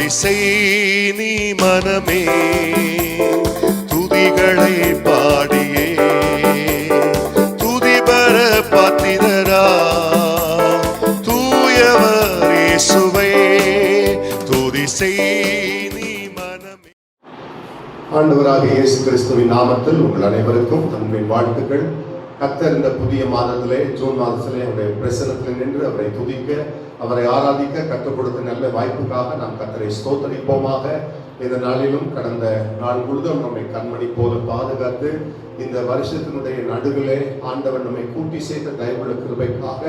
செய் நீ மனமே, துதிகளை பாடியே துதிபர பாத்திரரா தூயவர் இயேசுவே, துதி செய் நீ மனமே. ஆண்டவராக இயேசு கிறிஸ்துவின் நாமத்தில் உங்கள் அனைவருக்கும் அன்பின் வாழ்த்துக்கள். கர்த்தர் இந்த புதிய மாதத்திலே, ஜூன் மாதத்திலே அவருடைய பிரசன்னத்தில் நின்று அவரை துதிக்க, அவரை ஆராதிக்க கற்றுக் கொடுத்த நல்ல வாய்ப்புக்காக நாம் கர்த்தரை ஸ்தோத்தரிப்போமாக. இந்த நாளிலும் கடந்த நாள் முழுதும் நம்மை கண்மணி போல பாதுகாத்து இந்த வருஷத்தினுடைய நடுவிலே ஆண்டவர் நம்மை கூட்டி சேர்த்த தயவுள்ள கிருபைக்காக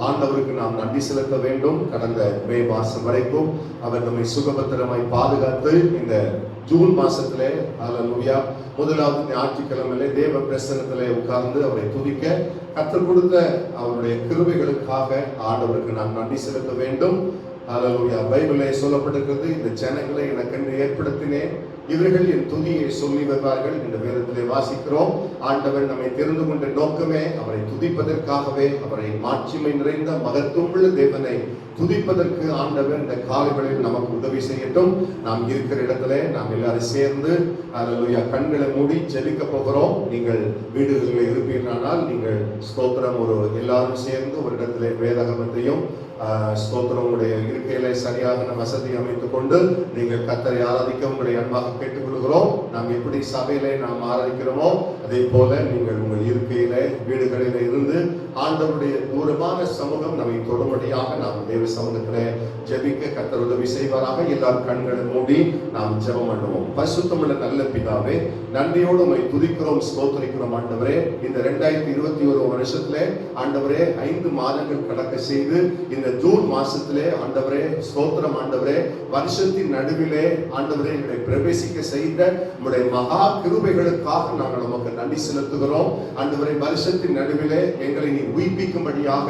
ஆண்டவருக்கு நாம் நன்றி செலுத்த வேண்டும். கடந்த மே மாசம் வரைக்கும் அவர் நம்மை சுகபத்திரமாய் பாதுகாத்து இந்த ஜூன் மாசத்திலே அல்லேலூயா முதலாவது ஞாயிற்றுக்கிழமையிலே தேவ பிரசன்னத்திலே உட்கார்ந்து அவரை துதிக்க கற்றுக் கொடுத்த அவருடைய கிருபைகளுக்காக ஆண்டவருக்கு நாம் நன்றி செலுத்த வேண்டும். அல்லேலூயா. பைபிளே சொல்லப்பட்டிருக்கிறது, இந்த ஜனங்களை எனக்கென்று ஏற்படுத்தினேன், இவர்கள் என் துதியை சொல்லி வருவார்கள் என்று வேதத்திலே வாசிக்கிறோம். ஆண்டவர் நம்மை தெரிந்து கொண்ட நோக்கமே அவரை துதிப்பதற்காகவே, அவரை மாட்சிமை நிறைந்த மகத்துவமுள்ள தேவனை துதிப்பதற்கு ஆண்டவர் இந்த காலைகளில் நமக்கு உதவி செய்யட்டும். நாம் இருக்கிற இடத்துல நாம் எல்லாரும் சேர்ந்து அல்லேலூயா கண்களை மூடி ஜெபிக்க போகிறோம். நீங்கள் வீடுகளில் இருப்பீர்களானால் நீங்கள் ஸ்தோத்திரம் எல்லாரும் சேர்ந்து ஒரு இடத்துல வேதாகமத்தையும் ஸ்தோத்திரம் உங்களுடைய இருக்கையில சரியாக வசதி அமைத்துக் கொண்டு நீங்கள் கர்த்தரை ஆராதிக்க உங்களை அன்பாக கேட்டுக்கொள்கிறோம். நாம் எப்படி சபையிலே நாம் ஆராதிக்கிறோமோ அதே போல நீங்கள் உங்கள் இருக்கையில வீடுகளில இருந்து ஆண்டவருடைய தூரமான சமூகம் நம்மை தொடும்படியாக நாம் தேவ சமூகத்திலே ஜெபிக்க கர்த்தர் உதவி செய்வாராக. எல்லாரும் கண்களை மூடி நாம் ஜெபம் பண்ணுவோம். பரிசுத்தமுள்ள நல்ல பிதாவே, நன்றியோடு உம்மை துதிக்கிறோம், ஸ்தோத்திரிக்கிறோம். ஆண்டவரே, இந்த 2021 வருஷத்திலே ஆண்டவரே 5 மாதங்கள் கடக்க செய்து இந்த ஜூன் மாசத்திலே ஆண்டவரே ஸ்தோத்திரம். ஆண்டவரே, வருஷத்தின் நடுவிலே ஆண்டவரே எங்களை பிரவேசிக்க செய்த உம்முடைய மகா கிருபைகளுக்காக நாங்கள் நமக்கு நன்றி செலுத்துகிறோம். ஆண்டவரே, வருஷத்தின் நடுவிலே எங்களை நீ உயிர்ப்பிக்கும்படியாக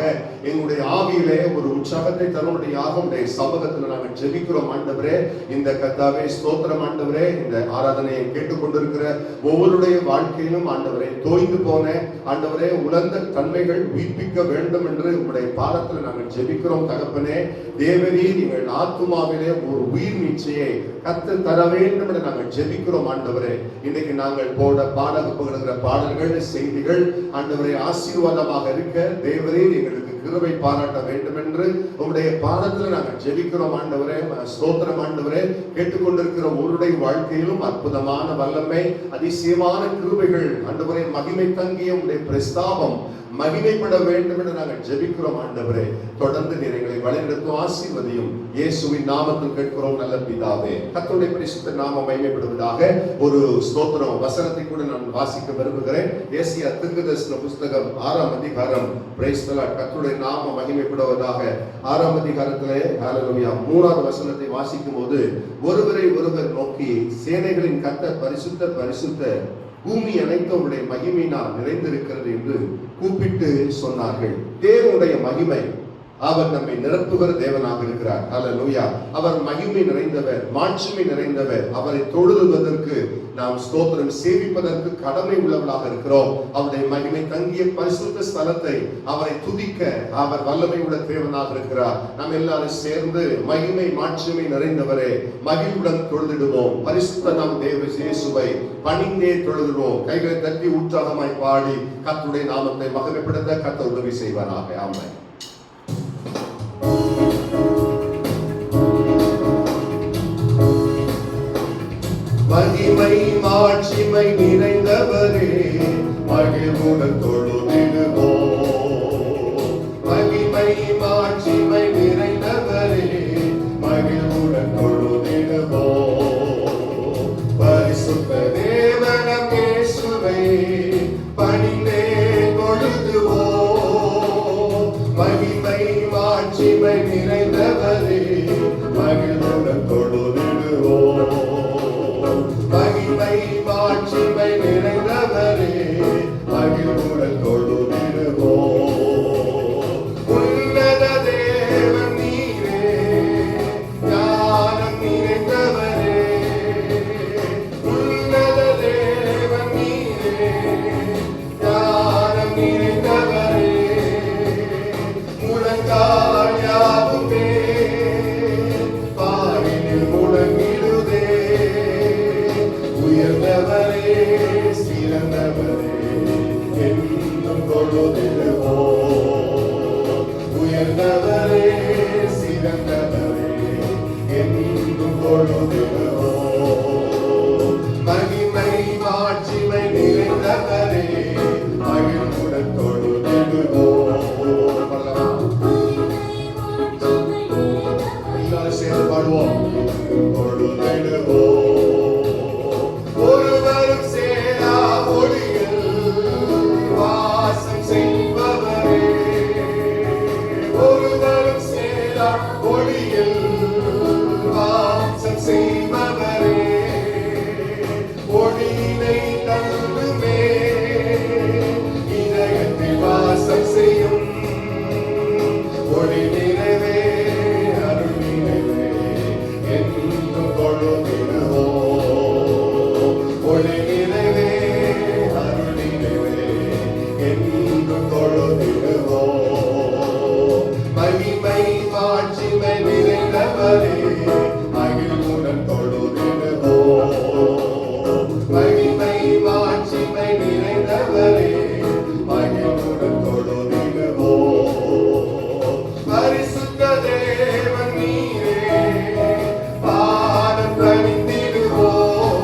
எங்களுடைய ஆவியிலே ஒரு உற்சாகத்தை தரும்படியாக உடைய சமூகத்தில் நாங்கள் ஜெபிக்கிறோம். ஆண்டவரே, இந்த கர்த்தாவே ஸ்தோத்திரம். ஆண்டவரே, இந்த ஆராதனையை கேட்டுக்கொண்டிருக்கிற ஒவ்வொருடைய வாழ்க்கையிலும் ஆண்டவரே தோய்ந்து போன ஆண்டவரே உலர்ந்த தன்மைகள் உயிர்ப்பிக்க வேண்டும் என்று உங்களுடைய பாதத்தில் நாங்கள் ஜெபிக்கிறோம். தகப்பனே, தேவரீர் எங்கள் ஆத்துமாவிலே ஒரு உயிர் நீட்சியை கர்த்தர் தர வேண்டும் என்று நாங்கள் ஜெபிக்கிறோம். ஆண்டவரே, இன்னைக்கு நாங்கள் பாடப்படுகிற பாடல்கள், செய்திகள் ஆண்டவரே ஆசீர்வாதமாக இருக்க தேவரீர் எங்களுக்கு கிருபை பாராட்ட வேண்டும் என்று உங்களுடைய பாதத்தில் நாங்கள் ஜெபிக்கிறோம். ஆண்டவரே ஸ்தோத்திரம். ஆண்டவரே, கேட்டுக்கொண்டிருக்கிற ஒருடைய வாழ்க்கையிலும் அற்புதமான வல்லமை, அதிசயமான கிருபைகள் ஆண்டவரே மகிமை தங்கிய உங்களுடைய பிரஸ்தாபம் மகிமைப்பட வேண்டும் என்று நாங்கள் ஜெபிக்கிறோம். ஆண்டவரே, தொடர்ந்து நீர் எங்களை வழிநடத்தும் ஆசீர்வதியும் இயேசுவின் நாமத்தில் கேட்கிறோம் நல்ல பிதாவே. கர்த்தருடைய பரிசுத்த நாமம் மகிமைப்படுவதாக. ஒரு ஸ்தோத்திரம் வசனத்தை கூட நான் வாசிக்க விரும்புகிறேன். ஏசாயா தீர்க்கதரிசன புஸ்தகம் 6ஆம் அதிகாரம். Price the Lord. கர்த்தருடைய நாமம் மகிமைப்படுவதாக. 6ஆம் அதிகாரத்திலே ஹல்லேலூயா 3ஆவது வசனத்தை வாசிக்கும் போது, ஒருவரை ஒருவர் நோக்கி சேனைகளின் கர்த்தர் பரிசுத்த பரிசுத்த, பூமி அனைத்தவருடைய மகிமையினால் நிறைந்திருக்கிறது என்று கூப்பிட்டு சொன்னார்கள். தேவனுடைய மகிமை, அவர் நம்மை நிரப்புகிற தேவனாக இருக்கிறார். ஹல்லேலூயா. அவர் மகிமை நிறைந்தவர், மாட்சிமை நிறைந்தவர். அவரை தொழுதுவதற்கு நாம் ஸ்தோத்திரம் சேவிப்பதற்கு கடமை உள்ளவர்களாக இருக்கிறோம். அவருடைய மகிமை தங்கிய பரிசுத்த ஸ்தலத்தை அவரை துதிக்க அவர் வல்லமை உள்ள தேவனாக இருக்கிறார். நாம் எல்லாரும் சேர்ந்து மகிமை மாட்சிமை நிறைந்தவரே மகிழ்வுடன் தொழுதிடுவோம். பரிசுத்த நாம் தேவ இயேசுவை பணிந்தே தொழுதுவோம். கைகளை தட்டி உற்சாகமாய் பாடி கர்த்தருடைய நாமத்தை மகிமைப்படுத்த கர்த்தர் உதவி செய்வாராக. ஆமென். மகிமை மாட்சிமை நிறைந்தவரே மகிழ்வுடன் தொழுதிடுவோம். மகிமை மாட்சிமை நிறைந்தவரே மகிழ்வுடன் தொழுதிடுவோம். பரிசுத்த தேவனம் இயேசுவை பணிந்தே தொழுதுவோம். மகிமை மாட்சிமை நிறைந்தவரே மகிழ்வுடன் தொழுதிடுவோம். மகிமை மாட்சிமை நிறைந்தவரே மகிழ்வுடன் தொழுதிடுவோம். உன்னத தேவன் நீரே, ஞானம் நிறைந்தவரே. உன்னத தேவன் நீரே, ஞானம் நிறைந்தவரே. முழங்கால் யாவுமே பாடினில் முழ தொழுதிடுவோம். மகிமை மாட்சிமை நிறைந்தவரே மகிழ்வுடன் தொழுதிடுவோம். எல்லாரும் சேர்ந்து பாடுவோம். தொழுதிடுவோம். ஒருவரும் சேரா ஒளியில் வாசம் செய்பவரே, ஒருவரும் சேரா ஒளியில் வாசம் செய்பவரே, ஒளியினை தந்துமே இதயத்தில் வாசம் செய்யும் ஒளி நிறைவே அருள் நிறைவே என்றும் தொழுதிடுவோம். ஒளி நிறைவே அருள் நிறைவே என்றும் தொழுதிடுவோம். மகிமை மாட்சிமை நிறைந்தவரே மகிழ்வுடன் தொழுதிடுவோம். மகிமை மாட்சிமை நிறைந்தவரே மகிழ்வுடன் தொழுதிடுவோம். பரிசுத்த தேவன் நீரே பாதம் பணிந்திடுவோம்.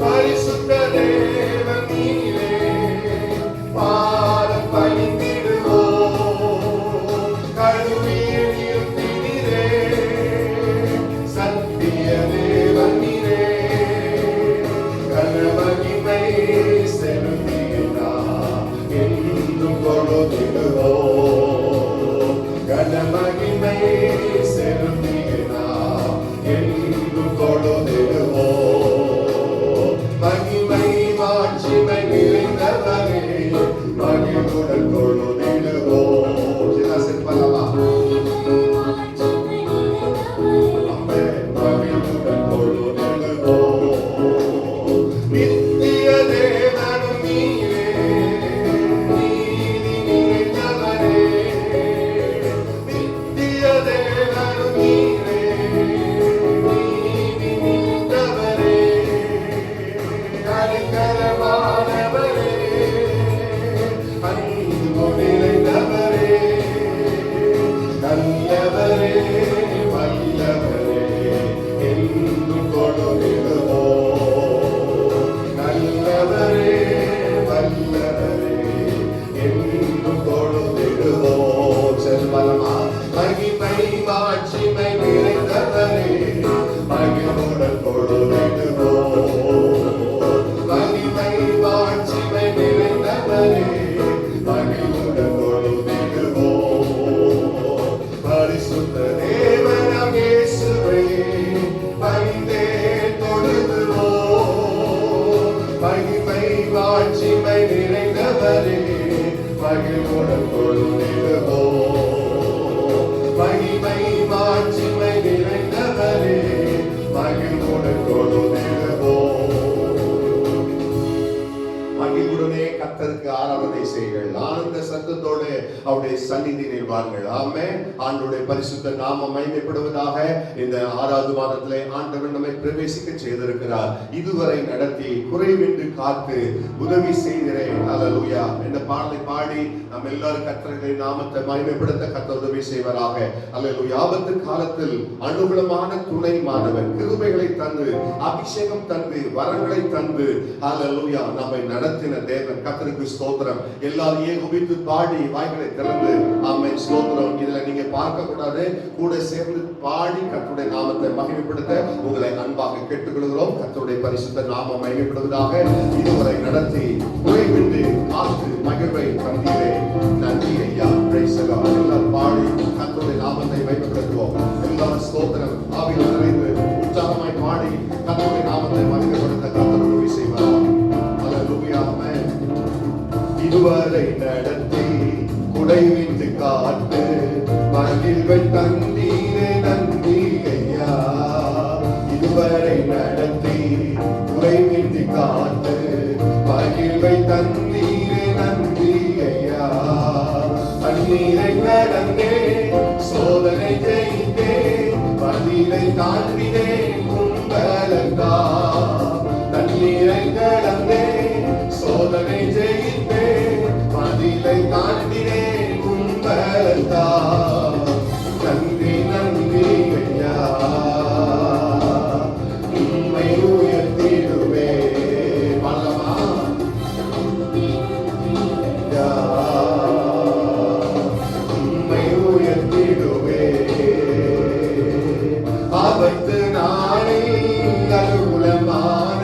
பரிசுத்த தேவன் நீரே பாதம் பணிந்திடுவோம். கழுவியில் இருந்தீரே சத்திய தேவன் நீரே கனமகிமை செலுத்தினார் என்றும் தொழுதிடுவோம். கனமகிமை செலுத்தினார் என்றும் தொழுதிடுவோம். மகிமை மாட்சிமை நிறைந்தவரே மகிழ்வுடன் தொழுதிடுவோம். மகிழ்வுடன் தொழுதிடுவோம். நித்திய தேவனும் நீரே நீதி நிறைந்தவரே, நித்திய தேவனும் நீரே நீதி நிறைந்தவரே, அடிக்கலமானவரே அன்பு நிறைந்தவரே, நல்லவரே வல்லவரே என்றும் தொழுதிடுவோம். நல்லவரே வல்லவரே என்றும் தொழுதிடுவோம். செல்வலமா மகிமை மாட்சிமை நிறைந்தவரே மகிழ்வுடன் தொழுதிடுவோம். மகிமை மாட்சிமை நிறைந்தவரே மகிழ்வுடன் தொழுதிடுவோம். பரிசுத்த தேவனாம் இயேசுவே பணிந்தே தொழுதுவோம். மகிமை மாட்சிமை நிறைந்தவரே மகிழ்வுடன் தொழுதிடுவோம். மகிமை மாட்சிமை நிறைந்தவரே மகிழ்வுடன் தொழுதிடுவோம். மகிழ்வுடனே கர்த்தருக்கு ஆராதனை செய்கள். ஆனந்த சத்தத்தோடு அவருடைய சந்நிதியில் வாருங்கள். ஆமென். ஆண்டவருடைய பரிசுத்த நாமம் மகிமைப்படுவதாக. இந்த 6வது மாதத்திலே ஆண்டவர் நம்மை பிரவேசிக்க செய்திருக்கிறார். இதுவரை நடத்தி குறைவின்றி காத்து உதவி செய்கிறேன். ஹல்லேலூயா. இந்த பாடலை பாடி நம்ம எல்லாரும் கர்த்தருடைய நாமத்தை மகிமைப்படுத்த கர்த்தர் உதவி செய்வாராக. ஹல்லேலூயா. ஆபத்து காலத்தில் அனுகூலமான துணை மாணவன் கிருபைகளை தந்து அபிஷேகம் தந்து வரங்களை தந்து ஹல்லேலூயா நம்மை நடத்தின தேவன் கர்த்தருக்கு ஸ்தோத்திரம். எல்லாரும் ஏகோபித்து பாடி வாய்களை திறந்து ஆமென் ஸ்தோத்திரம். இதுல நீங்க பார்க்க கூடாது, கூட சேர்ந்து பாடி கர்த்தருடைய நாமத்தை மகிமைப்படுத்த உங்களை அன்பாக கேட்டுக்கொள்கிறோம். கர்த்தருடைய பரிசுத்த நாமம் மகிமைப்படுவதாக. இதுவரை நடத்தி குறைவின்றி காத்து மகிழ்வை தந்தீரே நன்றி ஐயா. Price the Lord. எல்லாரும் பாடி கர்த்தருடைய நாமத்தை மகிமைப்படுத்துவோம். எல்லாரும் ஸ்தோத்திரம் ஆவியில் நிறைந்து உற்சாகமாய் பாடி கர்த்தருடைய நாமத்தை மகிமைப்படுத்த கர்த்தர் உதவி செய்வார். ஹல்லேலூயா. ஆமென். இதுவரை நடத்தி குடைவிட்டு காத்து மகிழ்வை தந்தீரே நன்றி ஐயா. இதுவரை நடத்தி குடைவிட்டு காத்து மகிழ்வை தந்தீரே நன்றி ஐயா. தண்ணீரை கடந்தே சோதனை ஜெயித்தே பதிலை தாண்டினே கும்பலந்தா. தண்ணீரை கடந்தே சோதனை ஜெயித்தே பதிலை தாண்டினே கும்பலந்தா. நன்றி நன்றி ஐயா. ஆபத்து நாளில் அனுகூலமான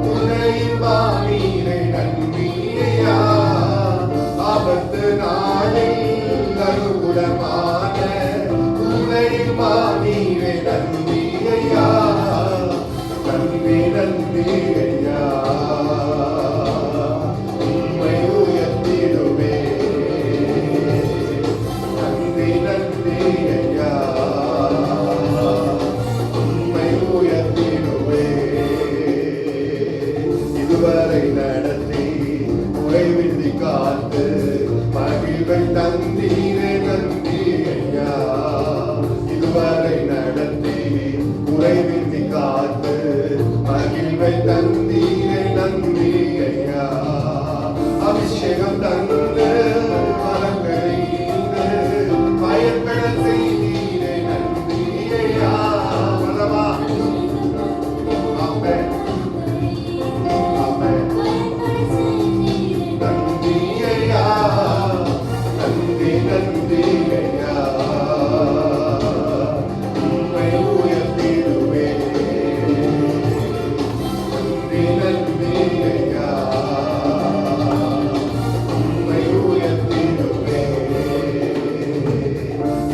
துணையின் வானிலை நன்மையா. ஆபத்து நாளில் அனுகூலமான துணையின் வானிலை நன்மையா. நன்றி நன்றி ஐயா, உம்மை உயர்த்திடுவே. நன்றி நன்றி ஐயா, உம்மை உயர்த்திடுவே. இதுவரை நடத்தி உறைவின்றி காத்து மகிழ்வை தந்தீரே நன்றி ஐயா. இதுவரை நடத்தி உறைவின்றி காத்து மகிழ்வை தந்தீரே நன்றி ஐயா. அபிஷேகம் தந்து மரங்களை பயன்பட செய்தீரே நன்றி ஐயா. வல்லவா. ஆமென். ஆமென். நன்றி ஐயா, நன்றி நன்றி ஐயா, உம்மை உயர்த்திடுவே. நன்றி நன்றி ஐயா, உம்மை உயர்த்திடுவே.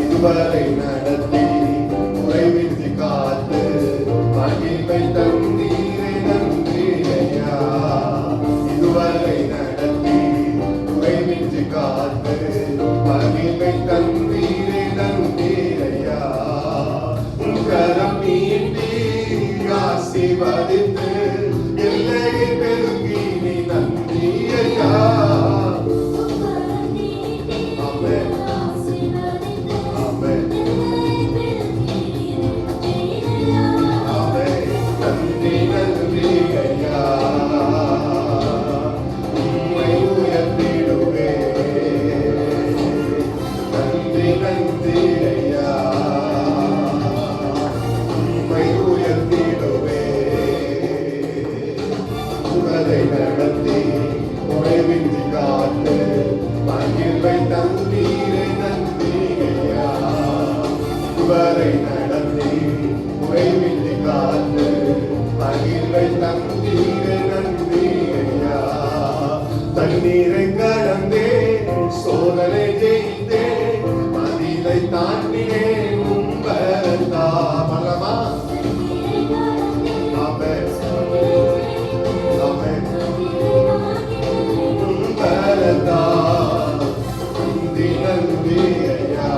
இதுவரை நடத்தி உறைவின்றி காத்து மகிழ்வை தந்தீரே நன்றி ஐயா. இதுவரை நடத்தி உறைவின்றி காத்து மகிழ்வை தந்தீரே நன்றி ஐயா. உன் கரம் நீட்டி ஆசீர்வதித்து எல்லையை பெருக்கி நீ நன்றி ஐயா. ஆமென். ஆமென். ஆமென். நன்றி நன்றி ஐயா, உம்மை உயர்த்திடுவே. நன்றி நன்றி ஐயா, உம்மை உயர்த்திடுவே. உங்களை நடத்தி உறைவின்றி காத்து மகிழ்வை தந்தீரே நன்றி ஐயா. உங்களை நடத்தி உறைவின்றி காத்து மகிழ்வை தந்தீரே நன்றி ஐயா. தண்ணீரை கடந்தே சோதனை ஜெயித்தே மதிலை தாண்டினே உம்பரத்தா. மலமா. ஆமென். ஆமென். உம்பரத்தா. நன்றி நன்றி ஐயா,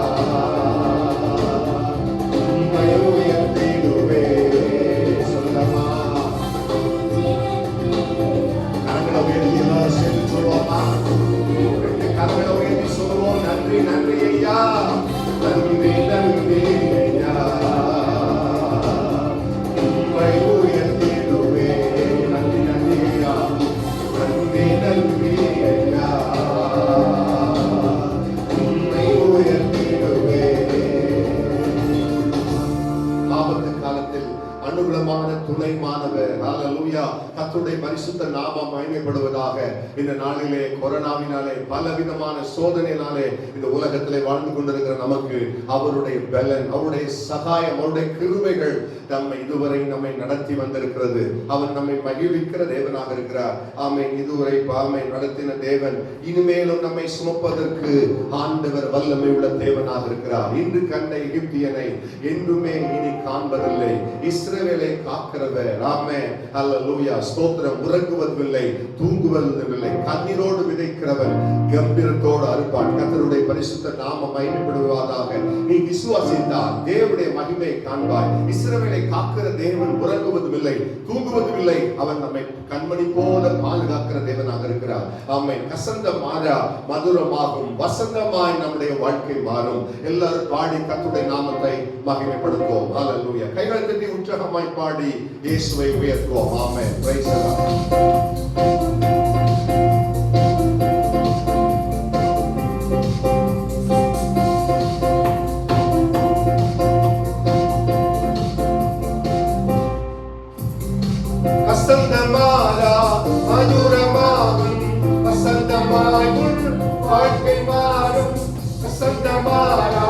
உம்மை உயர்த்திடுவே. சொல்லமா. கரங்களை உயர்த்தி எல்லாம் சேர்ந்து சொல்லுவோமா? கரங்களை உயர்த்தி சொல்லுவோம். நன்றி நன்றி ஐயா, நன்றி நன்றி ஐயா, உம்மை உயர்த்திடுவே. நன்றி நன்றி ஐயா, நன்றி நன்றி ஐயா, உம்மை உயர்த்திடுவே. ஆபத்து காலத்தில் அனுகூலமான துணைமானவர். ஹல்லேலூயா. கர்த்தருடைய பரிசுத்த நாமம் மகிமைப்படுவதாக. இந்த நாளிலே கொரோனாவினாலே பலவிதமான சோதனையினாலே இந்த உலகத்திலே வாழ்ந்து கொண்டிருக்கிற நமக்கு அவருடைய பலன், அவருடைய சகாயம், அவருடைய கிருபைகள் இதுவரை நம்மை நடத்தி வந்திருக்கிறது. அவர் நம்மை மகிழ்விக்கிற தேவனாக இருக்கிறார். ஆமென். இதுவரை ஆமென் நடத்தின தேவன் இனிமேலும் நம்மை சுமப்பதற்கு ஆண்டவர் வல்லமை உள்ள தேவனாக இருக்கிறார். இன்று கண்ட எகிப்தியனை என்றுமே இனி காண்பதில்லை. இஸ்ரவேலை காக்கிறவர். ஆமென். ஹல்லேலூயா. ஸ்தோத்திரம். உறங்குவதில்லை, தூங்குவதில்லை, கண்ணீரோடு விதைக்கிறவன் கம்பீரத்தோடு அறுப்பான். கர்த்தருடைய பரிசுத்த நாமம் மகிமைப்படுவதாக. நீ விசுவாசித்தால் தேவனுடைய மகிமையை காண்பாய். இஸ்ரவேலை காக்கிற தேவன் உறங்குவதும் தூங்குவதும் இல்லை. அவன் நம்மை கண்மணி போல பாதுகாக்கிற தேவனாக இருக்கிறார். ஆமென். கசந்த மாறா மதுரமாகும், வசந்தமாய் நம்முடைய வாழ்க்கை மாறும். எல்லாரும் பாடி கர்த்தருடைய நாமத்தை மகிமைப்படுத்துவோம். ஹல்லேலூயா. கைகளை தட்டி உற்சாகமாய் பாடி இயேசுவை உயர்த்துவோம். ஆமென். Price the Lord. வசந்தமாரா மதுரமாகும், வசந்தமாய் வாழ்க்கை மாறும். வசந்தமாரா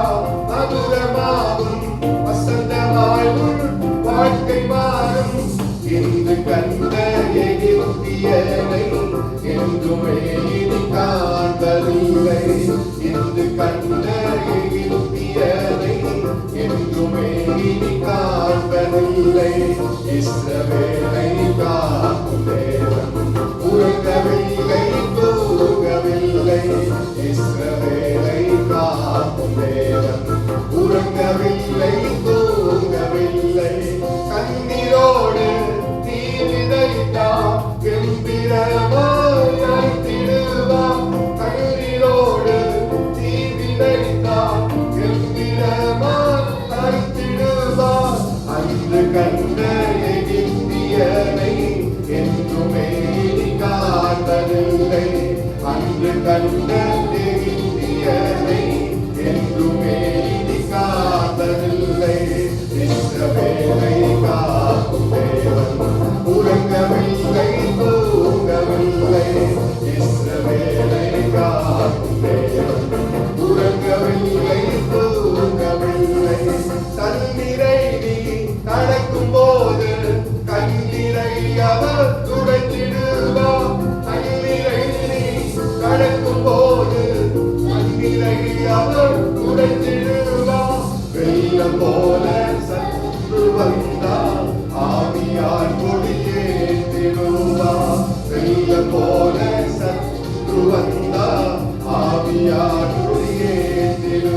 மதுரமாகும், வசந்தமாய் கடவுள் வாழ்க்கை மாறும். இன்று கண்ட எகிப்தியனை என்றுமே இனி காண்பதில்லை. இன்று கண்ட எகிப்தியனை என்றுமே இனி காண்பதில்லை. இஸ்ரவேலை காக்கும் தேவன் உறங்கவில்லை, தூங்கவில்லை. இஸ்ரவேலை காக்கும் தேவன் உறங்கவில்லை, தூங்கவில்லை. கண்ணீரோடு நீ விதைத்தார், கம்பீரமாய் அழைத்திடுவார். கண்ணீரோடு நீ விதைத்தார், கம்பீரமாய் அழைத்திடுவார். அன்று கண்ட எகிப்தியனை என்றுமே இனி காண்பதில்லை. அன்று கண்ட எகிப்தியனை என்றுமே இனி காண்பதில்லை. இஸ்ரவேலை காக்கும் தேவன் உறங்கவில்லை, தூங்கவில்லை. இஸ்ரவேலை காக்கும் தேவன் உறங்கவில்லை, தூங்கவில்லை. தண்ணீரை நீ கடக்கும் போது கண்ணீரை அவர் துடைத்திடுவார். தண்ணீரை நீ கடக்கும் போது கண்ணீரை அவர் துடைத்திடுவார். வெள்ளம் போல சற்று வந்தார், ஆவியார் கொடியேற்றிடுவார். வெள்ளம் போல சற்று வந்தார், ஆவியார் கொடியேற்றிடுவார்.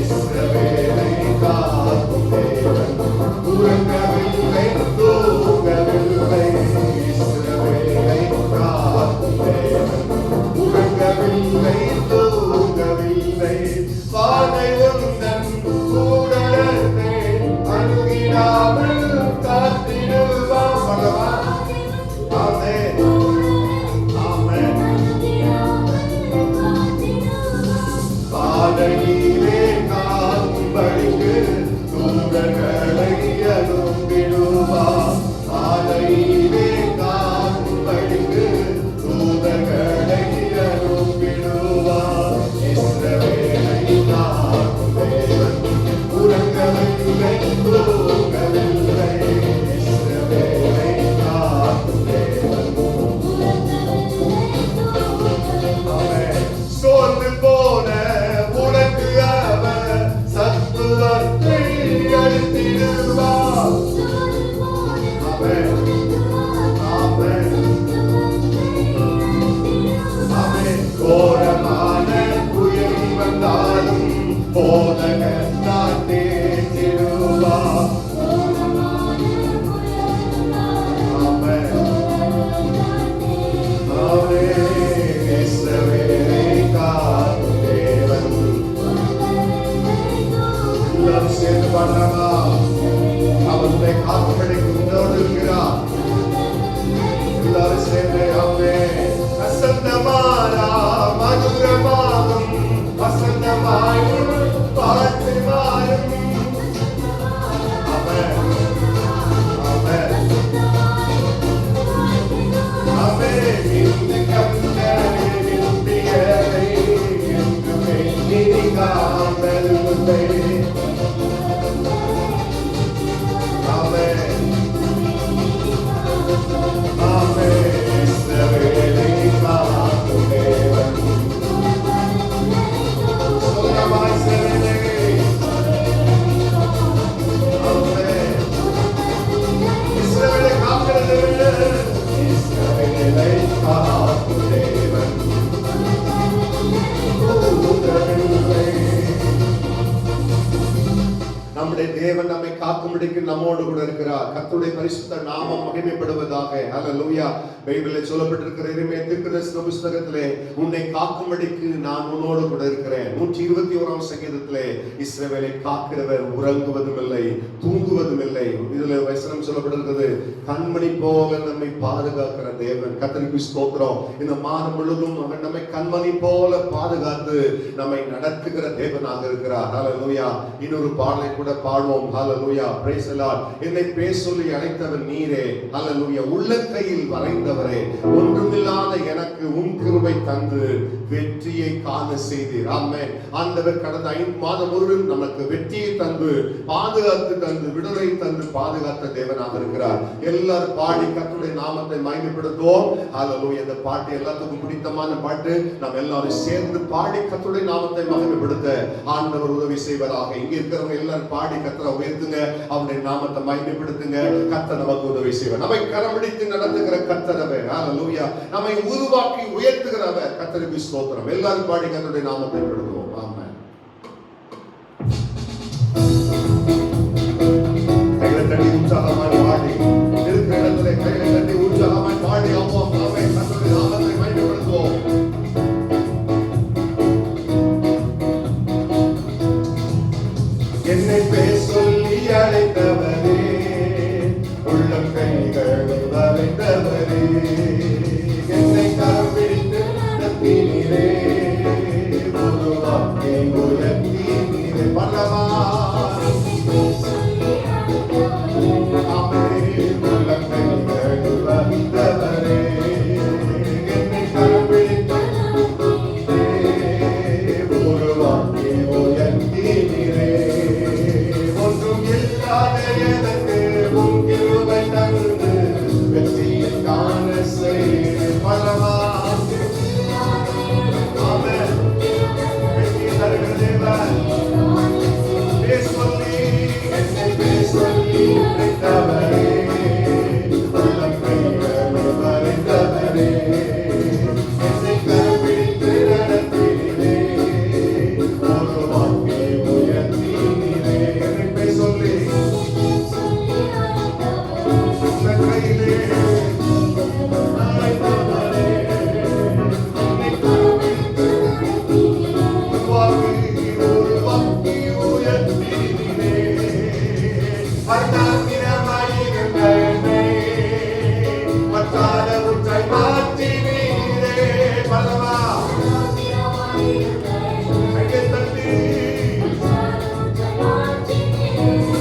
இஸ்ரவேலை காக்கும் தேவன் உறங்கவில்லை, தூங்கவில்லை. இஸ்ரவேலை காக்கும் தேவன் உறங்கவில்லை, தூங்கவில்லை. வானை உந்தன் கூடலத்தை அணுகிடாமல் காத்திடுவார். பகவான் ஆமென், ஆமென். பாதையிலே காக்கும்படிக்கு தூதர்களை அனுப்பிடுவார். பாதையிலே காக்கும்படிக்கு தூதர்களை அனுப்பிடுவார். இஸ்ரவேலை காக்கும் தேவன் உறங்கவில்லை, தூங்கவில்லை. இஸ்ரவேலை காக்கும் தேவன். ஆமென். சோர்ந்து போன உனக்கு அவர் சத்துவத்தை அளித்திடுவார். ஆமென், ஆமென், ஆமென். கோரமான புயல் வந்தாலும் போதகர் தான் தேற்றிடுவார். ஆமென், ஆமென். இஸ்ரவேலை காக்கும் தேவன். எல்லாரும் சேர்ந்து பாடலாம். அவருடைய காப்புகளுக்கு முன்னோடு இருக்கிறார். எல்லாரும் சேர்ந்து ஆமென். வசந்தமாரா மதுரமாகும், வசந்தமாயும் பாட்டு மாறும். ஆமென், ஆமென், ஆமென். இந்த கந்தனை இந்தியரை என்றுமே இனி காண்பதில்லை. ஆமென், ஆமென். இஸ்ரவேலை காக்கும் தேவன். சொல்லமா இஸ்ரவேலே. ஆமென். இஸ்ரவேலை காக்கிறது. இஸ்ரவேலை காக்கும் தேவன் தூங்கவில்லை. நம்முடைய தேவன் நம்மை காக்கும்படிக்கு நம்மோடு கூட இருக்கிறார். கர்த்தருடைய பரிசுத்த நாமம் மகிமைப்படுவதாக. ஹல்லேலூயா. பைபிளில் சொல்லப்பட்டிருக்கிற எரேமியா தீர்க்கதரிசன புத்தகத்திலே உன்னை காக்கும்படிக்கு நான் உன்னோடு கூட இருக்கிறேன். 121ஆம் சங்கீதத்திலே இஸ்ரவேலை காக்கிறவர் உறங்குவதும் இல்லை, தூங்குவதும் இல்லை. இதுல வேதத்திலே வசனம் சொல்லப்படுகிறது, கண்மணி போல நம்மை பாதுகாக்கிற தேவன். கர்த்தருக்கு ஸ்தோத்திரம். இந்த மாதம் முழுவதும் அவர் நம்மை கண்மணி போல பாதுகாத்து நம்மை நடத்துகிற தேவனாக இருக்கிறார். ஹல்லேலூயா. இன்னொரு பாடலை கூட பாடுவோம். ஹல்லேலூயா. Praise the lord. என்னை பேர் சொல்லி அழைத்தவர் நீரே. ஹல்லேலூயா. உள்ளங்கையில் வரைந்தவரே, ஒன்றுமில்லாத எனக்கு உம் கிருபை தந்து வெற்றியை காண செய்தீர். ஆமென். ஆண்டவர் கடந்த 5 மாதம் முழுவதும் நமக்கு வெற்றியை தந்து பாதுகாத்து தந்து விடுதலை தந்து பாதுகாத்த தேவனாக இருக்கிறார். எல்லாரும் பாடி கர்த்தருடைய நாமத்தை மகிமைப்படுத்துவோம். ஹல்லேலூயா. இந்த பாட்டு எல்லாத்துக்கும் பிடித்தமான பாட்டு. நாம் எல்லாரும் சேர்ந்து பாடி கர்த்தருடைய நாமத்தை மகிமைப்படுத்த ஆண்டவர் உதவி செய்வதாக. இங்க இருக்கிறவங்க எல்லாரும் பாடி கர்த்தரை உயர்த்துங்க, அவருடைய நாமத்தை மகிமைப்படுத்துங்க. கர்த்தர் நமக்கு உதவி செய்வார். நம்மை கரம்பிடித்து நடத்துகிற கர்த்தரவர். ஹல்லேலூயா. நம்மை உருவாக்கி உயர்த்துகிறவர். கர்த்தருக்கு ஸ்தோத்திரம். எல்லாரும் பாடி கர்த்தருடைய நாமத்தை படுத்துவோம். ஆமென். கைகளை தட்டி உற்சாகமாய் பாடி, இருக்கிற இடத்துல கைகளை தட்டி உற்சாகமாய் பாடி ஆவோம். ஆமென். கர்த்தருடைய நாமத்தை மகிமைப்படுத்துவோம். என்னை பேர் சொல்லி அழைத்தவரே, உள்ளம் கைகளில் வரைந்தவரே, என்னை கரம்பிடித்து நடத்தினீரே, உருவாக்கி உயர்த்தினீரே. பல்லவா உள்ளம் கைகளில் வரைந்தவரே, என்னை கரம்பிடித்து உருவாக்கி உயர்த்தினீரே. ஒன்றும் இல்லாத எனக்கு உம் கிருபை தந்து வெற்றியை காண செய்தீர். பல்லவா. ஆமென். வெற்றியை தருகிற தேவன். பேர் சொல்லி, என்னை பேர் சொல்லி அழைத்தவரே, உள்ளம் கைகளில் வரைந்தவரே, என்னை கரம்பிடித்து நடத்தினீரே, உருவாக்கி உயர்த்தினீரே. என்னை பேர் சொல்லி உங்கள் கையிலே அழைத்தவரே, என்னை கரம்பிடித்து உருவாக்கி உயர்த்தினீரே. வர்ணாக்கிரமாய் இருந்த என்னை வற்றாத ஊற்றாய் மாற்றினீரே. பல்லவா. கையை தட்டி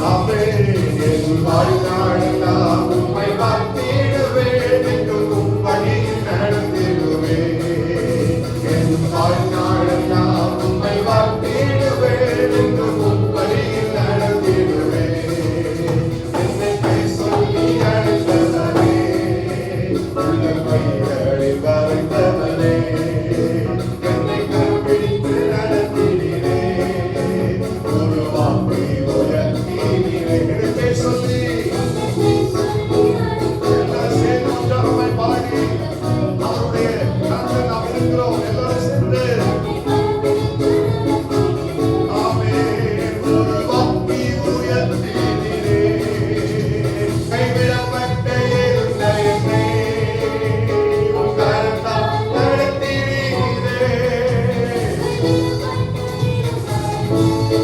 ஆமென். என் வாழ்நாளெல்லாம் உம்மை வாழ்த்திடுவேன், என்றும் உம் வழியில் நடந்திடுவேன். என் வாழ்நாளெல்லாம் உம்மை வாழ்த்திடுவேன், என்றும் உம் வழியில் நடந்திடுவேன். என்னை பேர் சொல்லி அழைத்தவரே, உள்ளம் கைகளில் வரைந்தவரே, என்னை கரம்பிடித்து நடத்தினீரே, உருவாக்கி உயர்த்தினீரே. என்னை பேர் சொல்லி எல்லாரும் சேர்ந்து உற்சாகமாய் பாடி அவருடைய கரத்தில் நாம் இருக்கிறோம். எல்லாரும் சேர்ந்து ஆமென். உருவாக்கி உயர்த்தினீரே, கைவிடப்பட்ட இருந்த என்னை உம் கரத்தால் நடத்தினீரே.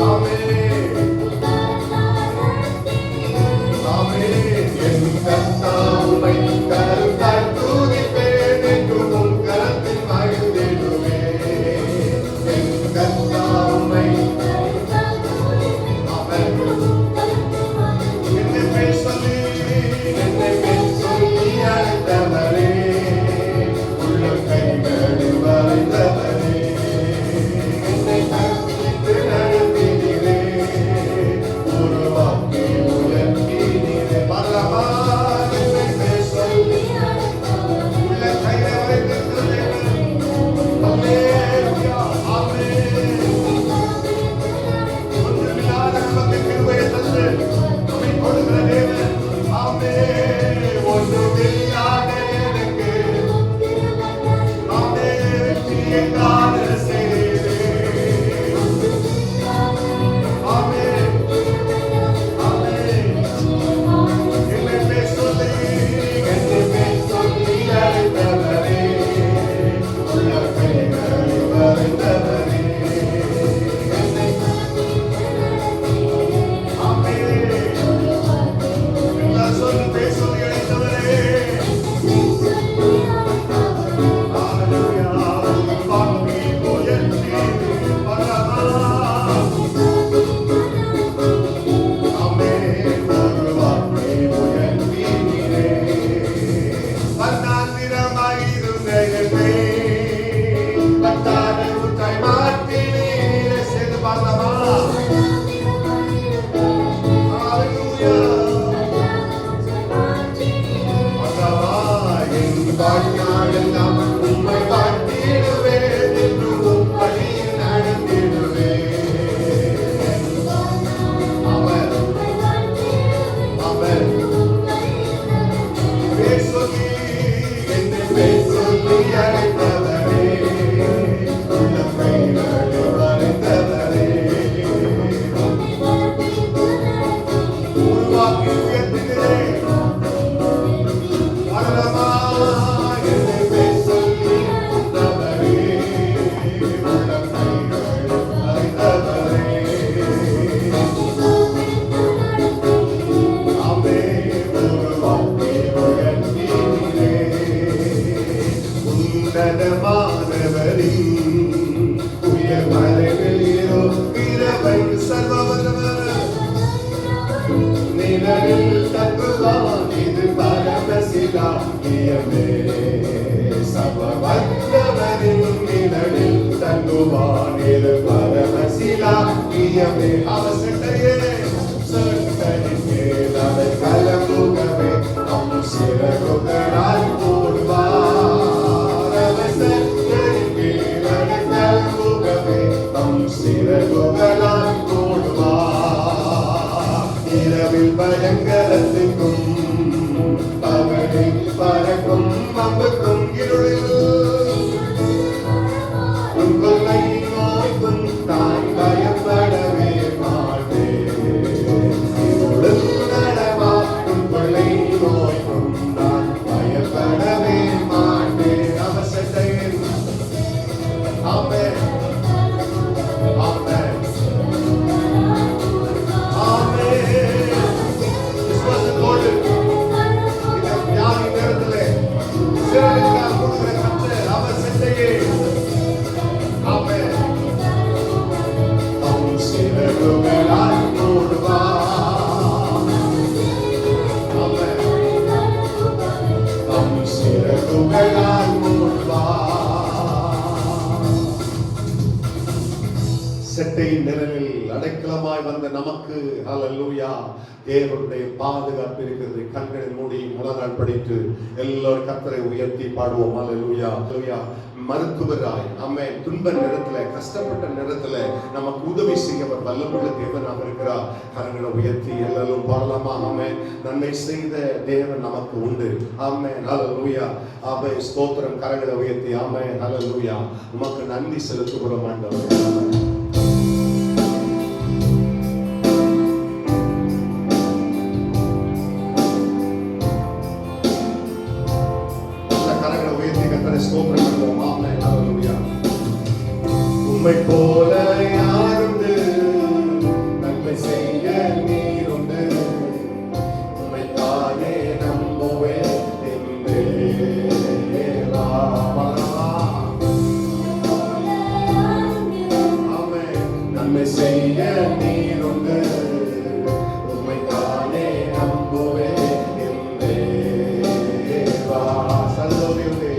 ஆமென். நிழலில் தங்குவான் இது பரமசிலாக்கியமே சர்வ வல்லவரின் நிழலில் தங்குவான் இது பரமசிலாக்கியமே அவசட்டையே கலமுகமே நம் சிறகுகளால் மூடுவார் கலமுகமே நம் சிறகுகளால் மூடுவார் இரவில் பயங்கரத்துக்கும் பகலில் பறக்கும் அம்புக்கும் இருளில் கொள்ளை நோய்க்கும் தாய் பயப்படவே மாட்டேன் கொள்ளை நோய்க்கும் நான் பயப்படவே மாட்டேன் அவசட்டையில் ஆமென் ஆமென் ஆமென் விசுவாசத்தோடு இந்த வியாதி நேரத்திலே சிறகுகளால் மூடுகிற கர்த்தர் அவசட்டையே ஆமென் தம் சிறகுகளால் மூடுவார் செட்டை நிழலில் அடைக்கலமாய் வந்த நமக்கு ஹல்லேலூயா தேவனுடைய பாதுகாப்பு இருக்கிறது. கண்களை மூடி முழங்கால் படித்து எல்லோரும் கர்த்தரை உயர்த்தி பாடுவோம். ஹல்லேலூயா ஹல்லேலூயா. மருத்துவராய் ஆமென் துன்ப நேரத்துல கஷ்டப்பட்ட நேரத்துல நமக்கு உதவி செய்யவர் வல்லமுள்ள தேவனாக இருக்கிறார். கரங்களை உயர்த்தி எல்லாரும் பாடலாமா? ஆமென். நன்மை செய்த தேவன் நமக்கு உண்டு. ஆமென் ஹல்லேலூயா. ஆமென் ஸ்தோத்திரம். கரங்களை உயர்த்தி ஆமென் ஹல்லேலூயா. உமக்கு நன்றி செலுத்துகிறோம் ஆண்டவரே. ஸ்தோத்திரம் பண்ணுவோம். ஆமென் ஹல்லேலூயா. உம்மை போல யாருண்டு நன்மை செய்ய நீருண்டு உம்மை தானே நம்புவேன் தேவா. ஆமென் நன்மை செய்ய நீருண்டு உம்மை தானே நம்புவேன் தேவா. சல்லோவியுதே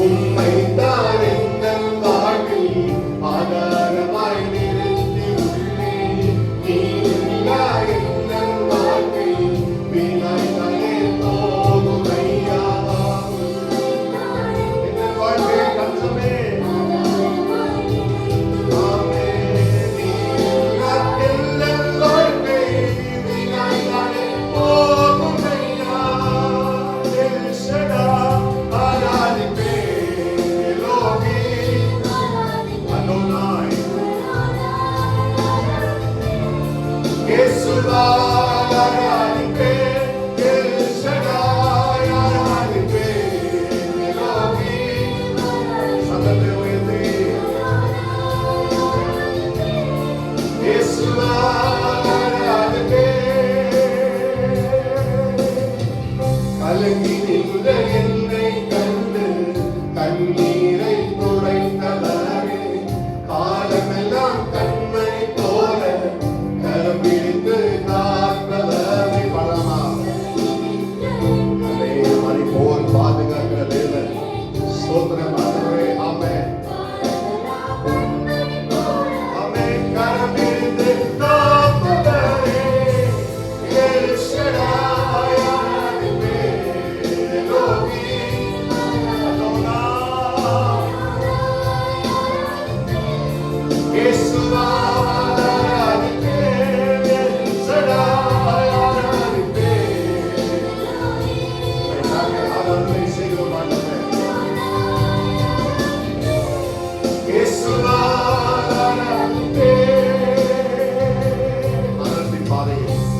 உம்மை தான் எங்கள் வாழ்வில் ஆதாரமாய் நிறுத்தி உள்ளேன். நீ இல்லா எங்கள் வாழ்க்கை வீணாய் தானே போகும் ஐயா. எங்கள் வாழ்க்கை கஷ்டமே ஆமென். நீ இல்லா எங்கள் வாழ்க்கை வீணாய் தானே போகும் ஐயா. எல் ஷடாய் ஆராதிப்பே கலங்கி நின்ற என்னை கண்டு கண்ணீரை துடைத்தவரே காலமெல்லாம் கண்மணி போல கரம் பிடித்து காப்பவரே. பலமா அதே மணி போல் பாதுகாக்கிற தேவன். ஸ்தோத்திரம் ஆண்டவரே. ஆமென் ஆமென். கரம் பிடித்து காப்பவரே எல் ஷடாய் ஆராதிப்பே எலோஹி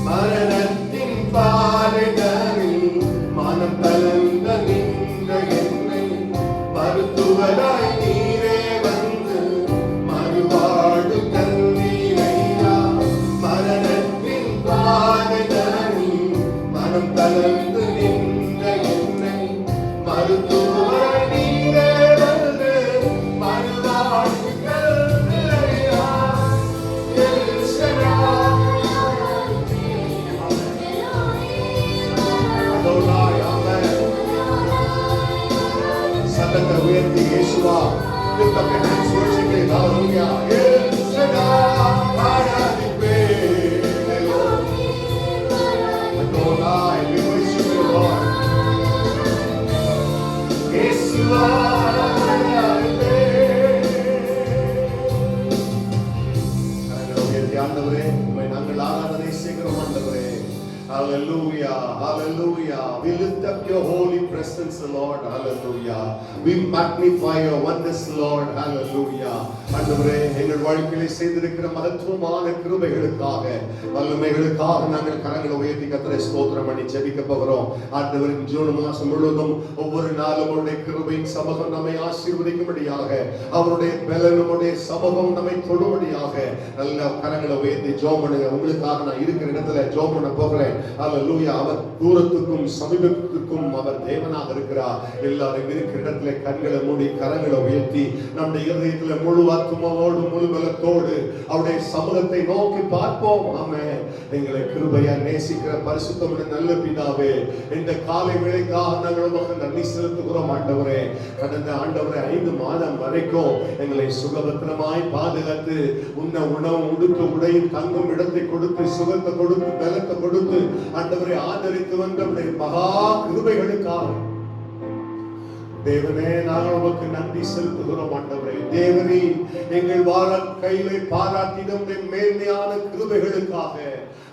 மரணத்தின் பாதைகளில் மனம் கலந்த நின்ற என்னை மருத்துவராய் நீரே வந்து மறுவாழ்வு தந்தீரையா. மரணத்தின் பாதைகளில் மனம் கலந்து நின்ற என்னை மருத்துவராய் நீரே வந்து மறுவாழ்வு தந்தீரையா. El Shaddai Hallelujah, hallelujah. We lift up your holy presence, Lord. Hallelujah. We magnify your wonders, Lord. Hallelujah. ஆண்டவரே, எங்கள் வாழ்க்கையிலே செய்திருக்கிற மகத்துவமான கிருபைகளுக்காக, வல்லமைகளுக்காக நாங்கள் கரங்களை உயர்த்தி கர்த்தரை ஸ்தோத்திரம் பண்ணி ஜெபிக்க போகிறோம். ஆண்டவரின் ஜூன் மாதம் முழுவதும் ஒவ்வொரு நாளும் அவருடைய கிருபையின் சமூகம் நம்மை ஆசீர்வதிக்கும்படியாக, அவருடைய பலன் நம்முடைய சமூகம் நம்மை தொடும்படியாக நல்ல கரங்களை உயர்த்தி ஜெபம் பண்ணுங்க. உங்களுக்காக நான் இருக்கிற இடத்துல ஜெபம் பண்ண போகிறேன். ஹல்லேலூயா. அவர் தூரத்துக்கும் சமீபத்துக்கும் அவர் தேவனாக இருக்கிறார். எல்லாரும் இருக்கிற இடத்துல கண்களை மூடி கரங்களை உயர்த்தி நம்முடைய இதயத்தில் முழு ஆத்துமாவோடு முழு பலத்தோடு அவருடைய சமூகத்தை நோக்கி பார்ப்போம். ஆமென். எங்களை கிருபையா நேசிக்கிற பரிசுத்தமுள்ள நல்ல பிதாவே, இந்த காலை வேளைக்காக நாங்கள் உமக்கு நன்றி செலுத்துகிறோம். ஆண்டவரே, கடந்த ஆண்டவரே 5 மாதம் வரைக்கும் எங்களை சுகபத்திரமாய் பாதுகாத்து உண்ண உணவு உடுத்து உடையும் தங்கும் இடத்தை கொடுத்து சுகத்தை கொடுத்து பலத்தை கொடுத்து ஆண்டவரை ஆதரித்து வந்த மகா கிருபைகளுக்காக தேவனே நாங்கள் உமக்கு நன்றி செலுத்துகிறோம். ஆண்டவரே, தேவனே எங்கள் வாழ்க்கையிலே பாராட்டின மேன்மையான கிருபைகளுக்காக,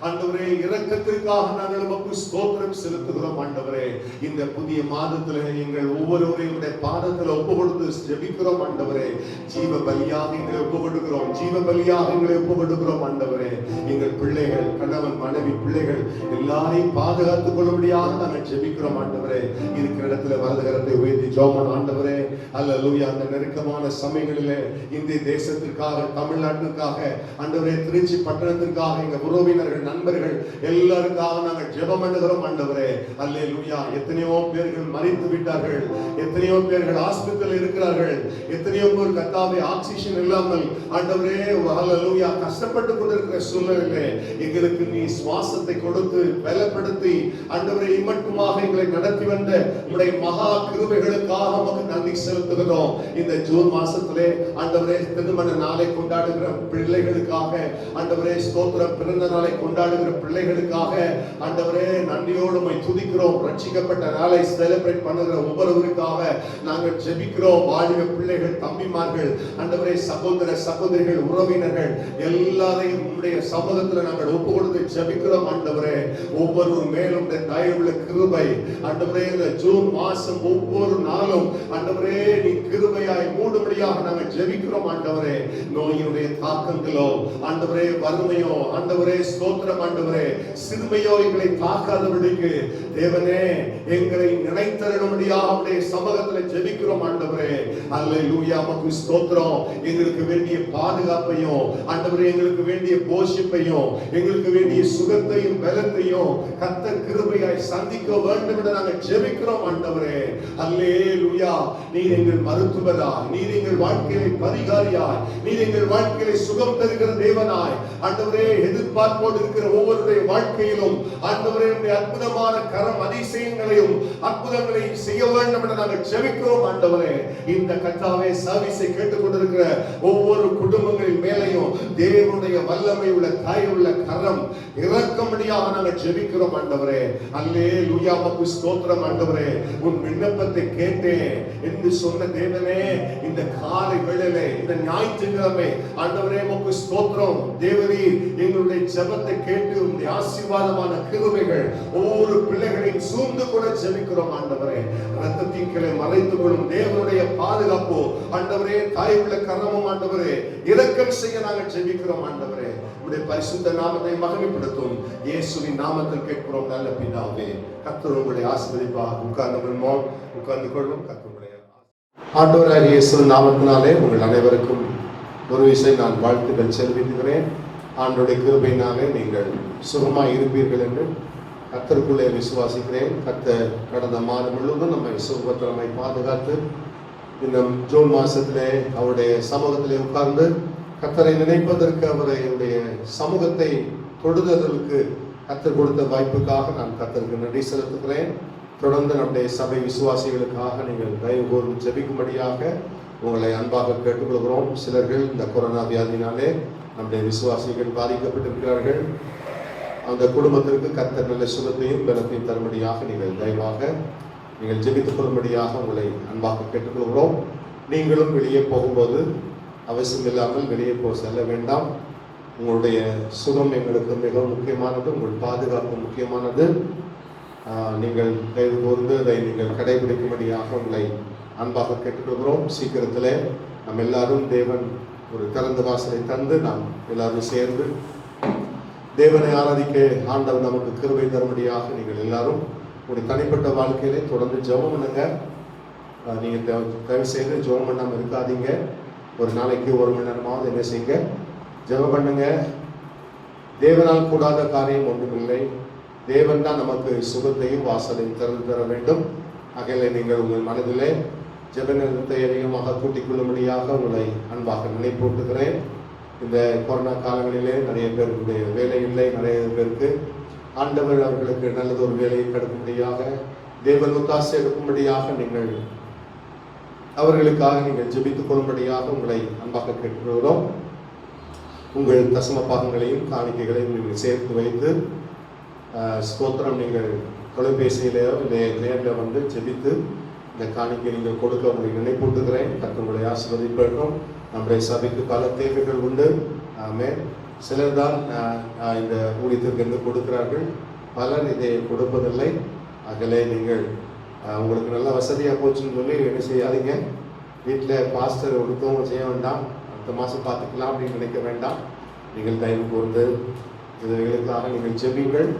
ஆண்டவரே இரக்கத்திற்காக நாங்கள் உமக்கு ஸ்தோத்திரம் செலுத்துகிறோம். ஆண்டவரே, இந்த புதிய மாதத்துல எங்கள் ஒவ்வொருவரையும் பாதத்தில் ஒப்பு கொடுத்து ஜெபிக்கிறோம். ஆண்டவரே, ஜீவ பலியாக எங்களை ஒப்பு கொடுக்கிறோம். ஜீவ பலியாக எங்களை ஒப்பு கொடுக்கிறோம். ஆண்டவரே, எங்கள் பிள்ளைகள், கணவன் மனைவி பிள்ளைகள் எல்லாரையும் பாதுகாத்துக் கொள்ளும்படியாக நாங்கள் ஜெபிக்கிறோம். ஆண்டவரே, இருக்கிற இடத்துல வலதுகரத்தை உயர்த்தி ஜெபம் ஆண்டவரே. அல்லேலூயா. அந்த நெருக்கமான சமயங்களிலே இந்திய தேசத்திற்காக, தமிழ்நாட்டிற்காக, ஆண்டவரே திருச்சி பட்டணத்திற்காக, எங்க உறவினர்கள் நண்பர்கள் எல்லாருக்காக நாங்கள் ஜெபம் பண்ணுகிறோம். ஆண்டவரே, அல்லேலூயா. எத்தனையோ பேர்கள் மரித்து விட்டார்கள், எத்தனையோ பேர்கள் ஆஸ்பத்திரியில் இருக்கிறார்கள், எத்தனையோ பேர் கர்த்தாவே ஆக்சிஜன் இல்லாமல் ஆண்டவரே அல்லேலூயா கஷ்டப்பட்டு கொண்டிருக்கிற சூழ்நிலையிலே எங்களுக்கு நீ சுவாசத்தை கொடுத்து பலப்படுத்தி ஆண்டவரே இம்மட்டுமாக எங்களை நடத்தி வந்த உம்முடைய மகா கிருபைகளுக்காக உமக்கு நன்றி செலுத்துகிறோம். இந்த ஜூன் மாசத்திலே ஆண்டவரே திருமண நாளை கொண்டாடுகிற பிள்ளைகளுக்காக, ஆண்டவரே ஸ்தோத்திரம், பிறந்த நாளை கொண்டாடுகிற பிள்ளைகளுக்காக ஆண்டவரே நன்றியோடு உம்மை துதிக்கிறோம். ரட்சிக்கப்பட்ட நாளை செலிப்ரேட் பண்ணுகிற ஒவ்வொருவருக்காக நாங்கள் ஜெபிக்கிறோம். வாலிப பிள்ளைகள், தம்பிமார்கள், ஆண்டவரே சகோதர சகோதரிகள், உறவினர்கள் எல்லாரையும் உம்முடைய சமூகத்தில் நாங்கள் ஒப்பு கொடுத்து ஜெபிக்கிறோம். ஆண்டவரே, ஒவ்வொரு மேலும் தயவுள்ள கிருபை ஆண்டவரே இந்த ஜூன் மாசம் ஒவ்வொரு நாளும் ஆண்டவரே நீ கிருபையாய் மூடும்படியாக நாங்கள் ஜெபிக்கிறோம். ஆண்டவரே, நோயினுடைய தாக்கங்களோ, ஆண்டவரே வறுமையோ, ஆண்டவரே ஸ்தோத்திரம், ஆண்டவரே சிறுமையோ எங்களை தாக்காதபடிக்கு தேவனே எங்களை நினைத்தருளும்படியாக உம்முடைய சமூகத்தில் ஜெபிக்கிறோம். ஆண்டவரே, அல்லேலூயா. உமக்கு ஸ்தோத்திரம். எங்களுக்கு வேண்டிய பாதுகாப்பையும், ஆண்டவரே எங்களுக்கு வேண்டிய போஷிப்பையும், எங்களுக்கு வேண்டிய சுகத்தையும் பலத்தையும் கர்த்தர் கிருபையாய் சந்திக்க வேண்டும் என்று நாங்கள் ஜெபிக்கிறோம். ஆண்டவரே, அல்லேலூயா. நீர் எங்கள் மருத்துவராய், நீர் எங்கள் வாழ்க்கையை பரிகாரியாய், நீர் எங்கள் வாழ்க்கையை சுகம் தருகிற தேவனாய், ஆண்டவரே எதிர்பார்ப்போடு இருக்கிற ஒவ்வொருடைய வாழ்க்கையிலும் ஆண்டவரே அற்புதமான கரம் அதிசயங்களையும் அற்புதங்களையும் செய்ய வேண்டும் என்று நாங்கள் ஜெபிக்கிறோம். ஆண்டவரே, இந்த கர்த்தாவே சர்வீஸை கேட்டுக்கொண்டிருக்கிற ஒவ்வொரு குடும்பங்களின் மேலையும் தேவனுடைய வல்லமை உள்ள தாய் உள்ள கரம் இறக்கும்படியாக நாங்கள் ஜெபிக்கிறோம். ஆண்டவரே, அல்லேலூயா. உமக்கு ஸ்தோத்திரம். ஆண்டவரே, உன் விண்ணப்பத்தை கேட்டேன் என்று சொன்ன தேவனே, இந்த காலை வேளையிலே இந்த ஞாயிற்றுக்கிழமை ஆண்டவரே உமக்கு ஸ்தோத்திரம். தேவரே எங்களுடைய ஜெபத்தை கேட்டு உம்முடைய ஆசீர்வாதமான கிருபைகள் ஒவ்வொரு பிள்ளைகளையும் சூழ்ந்து கொள்ள ஜெபிக்கிறோம். ஆண்டவரே, இரத்தத்தின் கீழே மறைத்துக் கொள்ளும் தேவனுடைய பாதுகாப்பு ஆண்டவரே, தாய் உள்ள கரமும் ஆண்டவரே இரக்கம் செய்ய நாங்கள் ஜெபிக்கிறோம். ஆண்டவரே, உம்முடைய பரிசுத்த நாமத்தை மகிமைப்படுத்தும் இயேசுவின் நாமத்தில் கேட்கிறோம் நல்ல பிதாவே. கர்த்தர் உங்களை ஆசீர்வதிப்பார். உட்கார்ந்து கொள்வோம். ஆண்டவராகிய இயேசுவின் நாமத்தினாலே உங்கள் அனைவருக்கும் ஒரு விஷயம் நான் வாழ்த்துக்கள் செலுத்துகிறேன். ஆண்டவருடைய கிருபையினாலே நீங்கள் சுகமாய் இருப்பீர்கள் என்று கர்த்தருக்குள்ளே விசுவாசிக்கிறேன். கர்த்தர் கடந்த மாதம் முழுவதும் நம்மை சுகபத்திரமாய் பாதுகாத்து இந்த ஜூன் மாசத்திலே அவருடைய சமூகத்திலே உட்கார்ந்து கர்த்தரை நினைப்பதற்கு, அவருடைய சமூகத்தை தொடுதலுக்கு கர்த்தர் கொடுத்த வாய்ப்புக்காக நான் கர்த்தருக்கு நன்றி செலுத்துகிறேன். தொடர்ந்து நம்முடைய சபை விசுவாசிகளுக்காக நீங்கள் தயவு கூர்ந்து ஜெபிக்கும்படியாக உங்களை அன்பாக கேட்டுக்கொள்கிறோம். சிலர்கள் இந்த கொரோனா வியாதினாலே நம்முடைய விசுவாசிகள் பாதிக்கப்பட்டிருக்கிறார்கள். அந்த குடும்பத்திற்கு கர்த்தர் நல்ல சுகத்தையும் பலத்தையும் தரும்படியாக நீங்கள் தயவாக நீங்கள் ஜெபித்துக் கொள்ளும்படியாக உங்களை அன்பாக கேட்டுக்கொள்கிறோம். நீங்களும் வெளியே போகும்போது அவசியம் இல்லாமல் வெளியே செல்ல வேண்டாம். உங்களுடைய சுகம் எங்களுக்கு மிகவும் முக்கியமானது, உங்கள் பாதுகாப்பு முக்கியமானது. நீங்கள் தயவு கூர்ந்து அதை நீங்கள் கடைபிடிக்கும்படியாக உங்களை அன்பாக கேட்டுக்கொள்கிறோம். சீக்கிரத்தில் நம்ம எல்லாரும் தேவன் ஒரு திறந்த வாசலை தந்து நாம் எல்லாரும் சேர்ந்து தேவனை ஆராதிக்க ஆண்டவர் நமக்கு கிருபை தரும்படியாக நீங்கள் எல்லாரும் உங்களுடைய தனிப்பட்ட வாழ்க்கையிலே தொடர்ந்து ஜெபம் பண்ணுங்க. நீங்கள் தயவு செய்து ஜெபம் பண்ணாமல் இருக்காதீங்க. ஒரு நாளைக்கு 1 மணி நேரமாவது என்ன செய்யுங்க, ஜெபம் பண்ணுங்க. தேவனால் கூடாத காரியம் ஒன்றுமில்லை. தேவன் தான் நமக்கு சுகத்தையும் வாசலையும் திறந்து தர வேண்டும். ஆகையில நீங்கள் உங்கள் மனதிலே ஜெப நேரத்தை அதிகமாக கூட்டிக் கொள்ளும்படியாக உங்களை அன்பாக நினைப்பூட்டுகிறேன். இந்த கொரோனா காலங்களிலே நிறைய பேருடைய வேலை இல்லை. நிறைய பேருக்கு ஆண்டவர் அவர்களுக்கு நல்லதொரு வேலையை கிடைக்கும்படியாக, தேவன் ஒத்தாசை எடுக்கும்படியாக நீங்கள் அவர்களுக்காக நீங்கள் ஜெபித்துக் கொள்ளும்படியாக உங்களை அன்பாக கேட்கிறோம். உங்கள் தசம பாகங்களையும் காணிக்கைகளையும் நீங்கள் சேர்த்து வைத்து ஸ்தோத்திரம் நீங்கள் தொலைபேசியிலேயோ இல்லை நேரில் வந்து ஜெபித்து இந்த காணிக்கை நீங்கள் கொடுக்க உங்களை நினைப்பூட்டுகிறேன். கர்த்தர் ஆசீர்வதிப்பதற்கும் நம்முடைய சபைக்கு பல தேவைகள் உண்டு. சிலர் தான் இந்த ஊழியத்திற்கு என்று கொடுக்கிறார்கள், பலர் இதை கொடுப்பதில்லை. அதில் நீங்கள் உங்களுக்கு நல்ல வசதியாக போச்சுன்னு சொல்லி என்ன செய்யாதீங்க. வீட்டில் பாஸ்டர் ஒடுக்கவும் செய்ய வேண்டாம், அடுத்த மாதம் பார்த்துக்கலாம் அப்படின்னு நினைக்க வேண்டாம். நீங்கள் தயவு கூர்ந்து இவைகளுக்காக நீங்கள் ஜெபிங்கள்.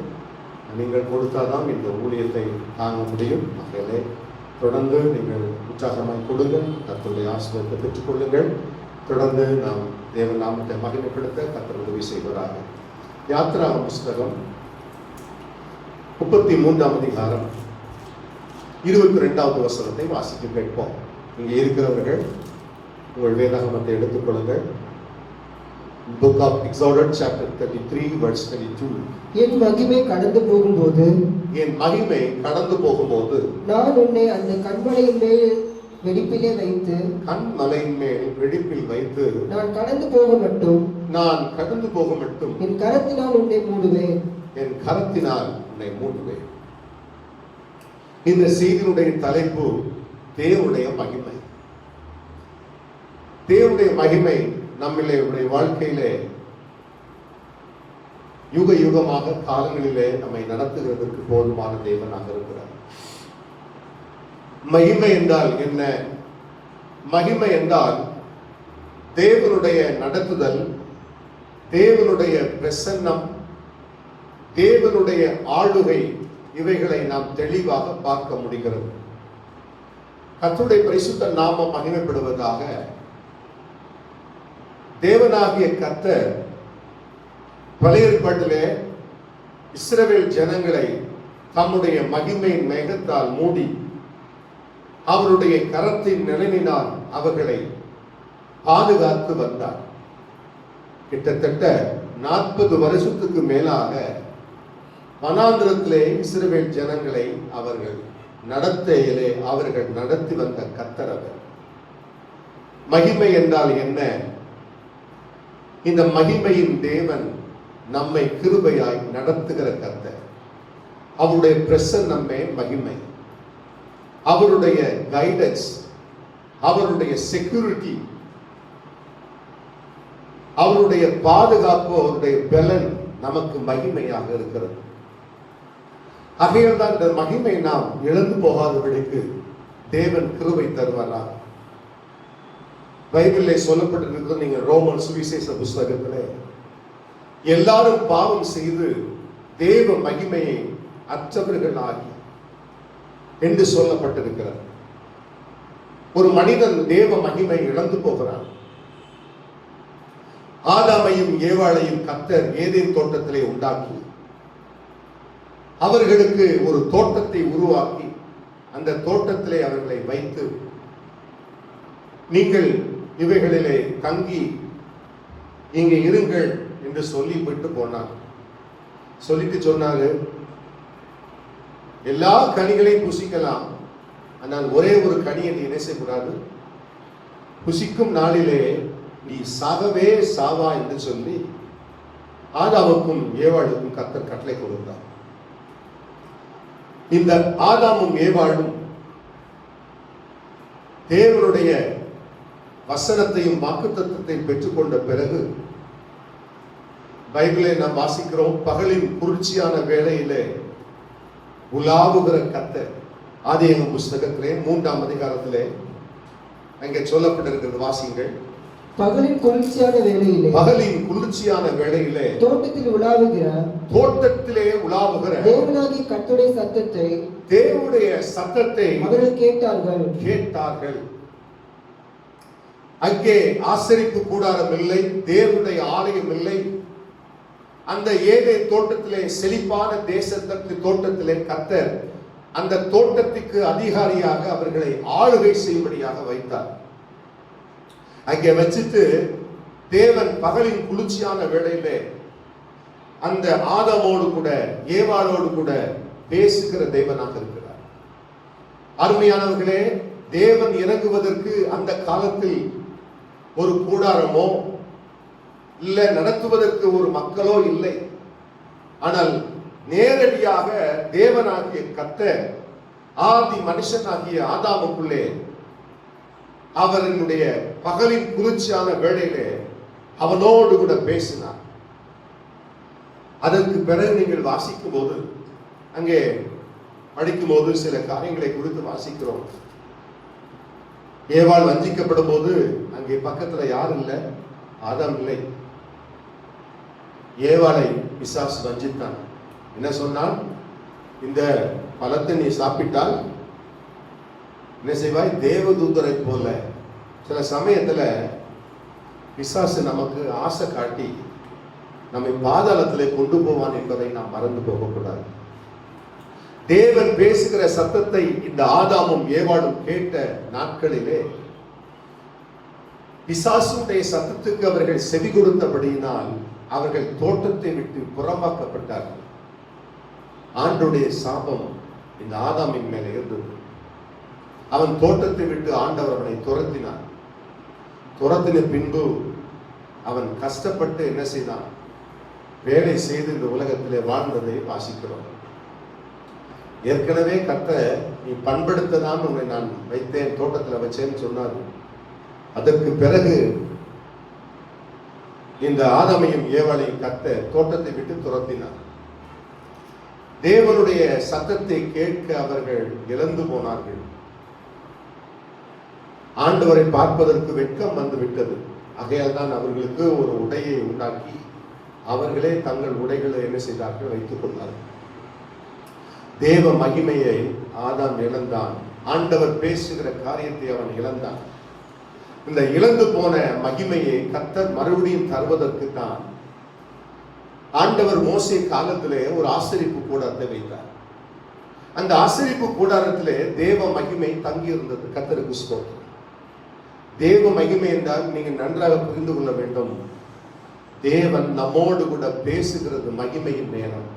நீங்கள் கொடுத்தாதான் இந்த ஊழியத்தை தாங்க முடியும். ஆகையிலே தொடர்ந்து நீங்கள் உற்சாகமாய் கொடுங்கள். கர்த்தருடைய ஆசீர்வாதத்தை பெற்றுக்கொள்ளுங்கள். தொடர்ந்து நாம் தேவன் நாமத்தை மகிமைப்படுத்த கர்த்தர் உதவி செய்வதாக. யாத்ராகம புஸ்தகம் 33ஆம் அதிகாரம் 22வது வசனத்தை வாசிக்க கேட்போம். இங்கே இருக்கிறவர்கள் உங்கள் வேதாகமத்தை எடுத்துக்கொள்ளுங்கள். Book of Exodus chapter 33 verse 22. என் மகிமை கடந்து போகும்போது நான் உன்னை அந்த கண்மலையின் மேல் வெடிப்பிலே வைத்து நான் கடந்து போக மட்டும் என் கரத்தினால் உன்னை மூடுவேன். இந்த செய்தியினுடைய தலைப்பு தேவனுடைய மகிமை. தேவனுடைய மகிமை நம்மிலே வாழ்க்கையிலே யுக யுகமாக காலங்களிலே நம்மை நடத்துகிறதற்கு போதுமான தேவனாக இருக்கிறார். மகிமை என்றால் என்ன? மகிமை என்றால் தேவனுடைய நடத்துதல், தேவனுடைய பிரசன்னம், தேவனுடைய ஆளுகை, இவைகளை நாம் தெளிவாக பார்க்க முடிகிறது. கர்த்தருடைய பரிசுத்த நாமம் மகிமைப்படுவதாக. தேவனாகிய கர்த்தர் பழைய ஏற்பாட்டிலே இஸ்ரவேல் ஜனங்களை தம்முடைய மகிமையின் மேகத்தால் மூடி அவருடைய கரத்தின் நிழலினால் அவர்களை பாதுகாத்து வந்தார். கிட்டத்தட்ட 40 வருஷத்துக்கு மேலாக வனாந்திரத்திலே இஸ்ரவேல் ஜனங்களை அவர்கள் நடத்தி வந்த கர்த்தர் அவர். மகிமை என்றால் என்ன? இந்த மகிமையின் தேவன் நம்மை கிருபையாய் நடத்துகிற கர்த்தர். அவருடைய பிரசன்னமே மகிமை. அவருடைய கைடன்ஸ், அவருடைய செக்யூரிட்டி, அவருடைய பாதுகாப்பு, அவருடைய பலன் நமக்கு மகிமையாக இருக்கிறது. ஆகையால் தான் இந்த மகிமை நாம் இழந்து போகாதபடிக்கு தேவன் கிருபை தருவாராக. பைபிளிலே சொல்லப்பட்டிருக்கிறது. நீங்கள் ரோமன் சுவிசேஷ புஸ்தகத்திலே எல்லாரும் பாவம் செய்து தேவ மகிமையை அற்றவர்கள் ஆகி என்று சொல்லப்பட்டிருக்கிறார். ஒரு மனிதன் தேவ மகிமை இழந்து போகிறான். ஆதாமையும் ஏவாளையும் கர்த்தர் ஏதேன் தோட்டத்திலே உண்டாக்கி அவர்களுக்கு ஒரு தோட்டத்தை உருவாக்கி அந்த தோட்டத்திலே அவர்களை வைத்து நீங்கள் இவைகளிலே தங்கி இங்கே இருங்கள் என்று சொல்லி விட்டு போனார். சொல்லிட்டு சொன்னாரு, எல்லா கனிகளையும் புசிக்கலாம், ஆனால் ஒரே ஒரு கனியை நீ என்ன செய்யக்கூடாது, புசிக்கும் நாளிலே நீ சாகவே சாவா என்று சொல்லி ஆதாமுக்கும் ஏவாளுக்கும் கர்த்தர் கட்டளை கொடுத்தார். இந்த ஆதாமும் ஏவாளும் தேவனுடைய வசனத்தையும் வாக்குத்தத்தத்தையும் பெற்றுக்கொண்ட பிறகு பைபிளை நாம் வாசிக்கிறோம். பகலின் குளிர்ச்சியான வேளையிலே உலாவுகிற கர்த்தர். ஆதியாகமம் புஸ்தகத்திலே 3ஆம் அதிகாரத்திலே அங்கே சொல்லப்பட்டிருக்கிறது, வாசிங்கள். பகலின் குளிர்ச்சியான வேளையிலே தோட்டத்திலே உலாவுகிற தேவனாகிய கர்த்தருடைய சத்தத்தை அவர்கள் கேட்டார்கள். அங்கே ஆசரிப்பு கூடாரம் இல்லை, தேவனுடைய ஆலயம் இல்லை. அந்த ஏதேன் தோட்டத்திலே, செழிப்பான தேசத்திற்கு தோட்டத்திலே கர்த்தர் அந்த தோட்டத்துக்கு அதிகாரியாக அவர்களை ஆளுகை செய்யும்படியாக வைத்தார். அங்கே வச்சுட்டு தேவன் பகலின் குளிர்ச்சியான வேளையிலே அந்த ஆதாமோடு கூட ஏவாளோடு கூட பேசுகிற தேவனாக இருக்கிறார். அருமையானவர்களே, தேவன் இறங்குவதற்கு அந்த காலத்தில் ஒரு கூடாரமோ இல்ல நடத்துவதற்கு ஒரு மக்களோ இல்லை. ஆனால் நேரடியாக தேவனாகிய கர்த்தர் ஆதி மனுஷனாகிய ஆதாமுக்குள்ளே அவனுடைய பகலின் குளிர்ச்சியான வேளையிலே அவனோடு கூட பேசினார். அதற்கு பிறகு நீங்கள் வாசிக்கும் போது, அங்கே படிக்கும் போது சில காரியங்களை குறித்து வாசிக்கிறோம். ஏவாள் வஞ்சிக்கப்படும் போது அங்கே பக்கத்துல யாரும் இல்லை, ஆதாம் இல்லை. ஏவாளை பிசாசு வஞ்சித்தான். என்ன சொன்னான்? இந்த பழத்தை நீ சாப்பிட்டால் என்ன செய்வாய்? தேவதூதரை போல. சில சமயத்துல பிசாசு நமக்கு ஆசை காட்டி நம்மை பாதாளத்திலே கொண்டு போவான் என்பதை நாம் மறந்து போகக்கூடாது. தேவன் பேசுகிற சத்தத்தை இந்த ஆதாமும் ஏவாளும் கேட்ட நாட்களிலே பிசாசுடைய சத்தத்துக்கு அவர்கள் செவி கொடுத்தபடியினால் அவர்கள் தோட்டத்தை விட்டு புறம்பாக்கப்பட்டார்கள். ஆண்டவருடைய சாபம் இந்த ஆதாமின் மேலே இருந்தது. அவன் தோட்டத்தை விட்டு ஆண்டவர் அவனை துரத்தினார். துரத்தின பின்பு அவன் கஷ்டப்பட்டு என்ன செய்தான்? வேலை செய்து இந்த உலகத்திலே வாழ்ந்ததை வாசிக்கிறோம். ஏற்கனவே கர்த்தர் நீ பண்படுத்ததான் உன்னை நான் வைத்தேன், தோட்டத்தில் வச்சேன்னு சொன்னார். அதற்கு பிறகு இந்த ஆதாமையும் ஏவாளையும் கர்த்தர் தோட்டத்தை விட்டு துரத்தினார். தேவனுடைய சத்தத்தை கேட்க அவர்கள் இழந்து போனார்கள். ஆண்டவரை பார்ப்பதற்கு வெட்கம் வந்து விட்டது. ஆகையால் தான் அவர்களுக்கு ஒரு உடையை உண்டாக்கி அவர்களே தங்கள் உடைகளை என்ன செய்தார்கள்? வைத்துக் கொண்டார்கள். தேவ மகிமையை ஆதாம் இழந்தான். ஆண்டவர் பேசுகிற காரியத்தை அவன் இழந்தான். இந்த இழந்து போன மகிமையை கர்த்தர் மறுபடியும் தருவதற்கு தான் ஆண்டவர் மோசே காலத்திலே ஒரு ஆசரிப்பு கூடாரத்தை வைத்தார். அந்த ஆசரிப்பு கூடாரத்திலே தேவ மகிமை தங்கி இருந்தது. கர்த்தருக்கு ஸ்தோத்திரம். தேவ மகிமை என்றால் நீங்கள் நன்றாக புரிந்து கொள்ள வேண்டும். தேவன் நம்மோடு கூட பேசுகிறது மகிமையின் நேரம்.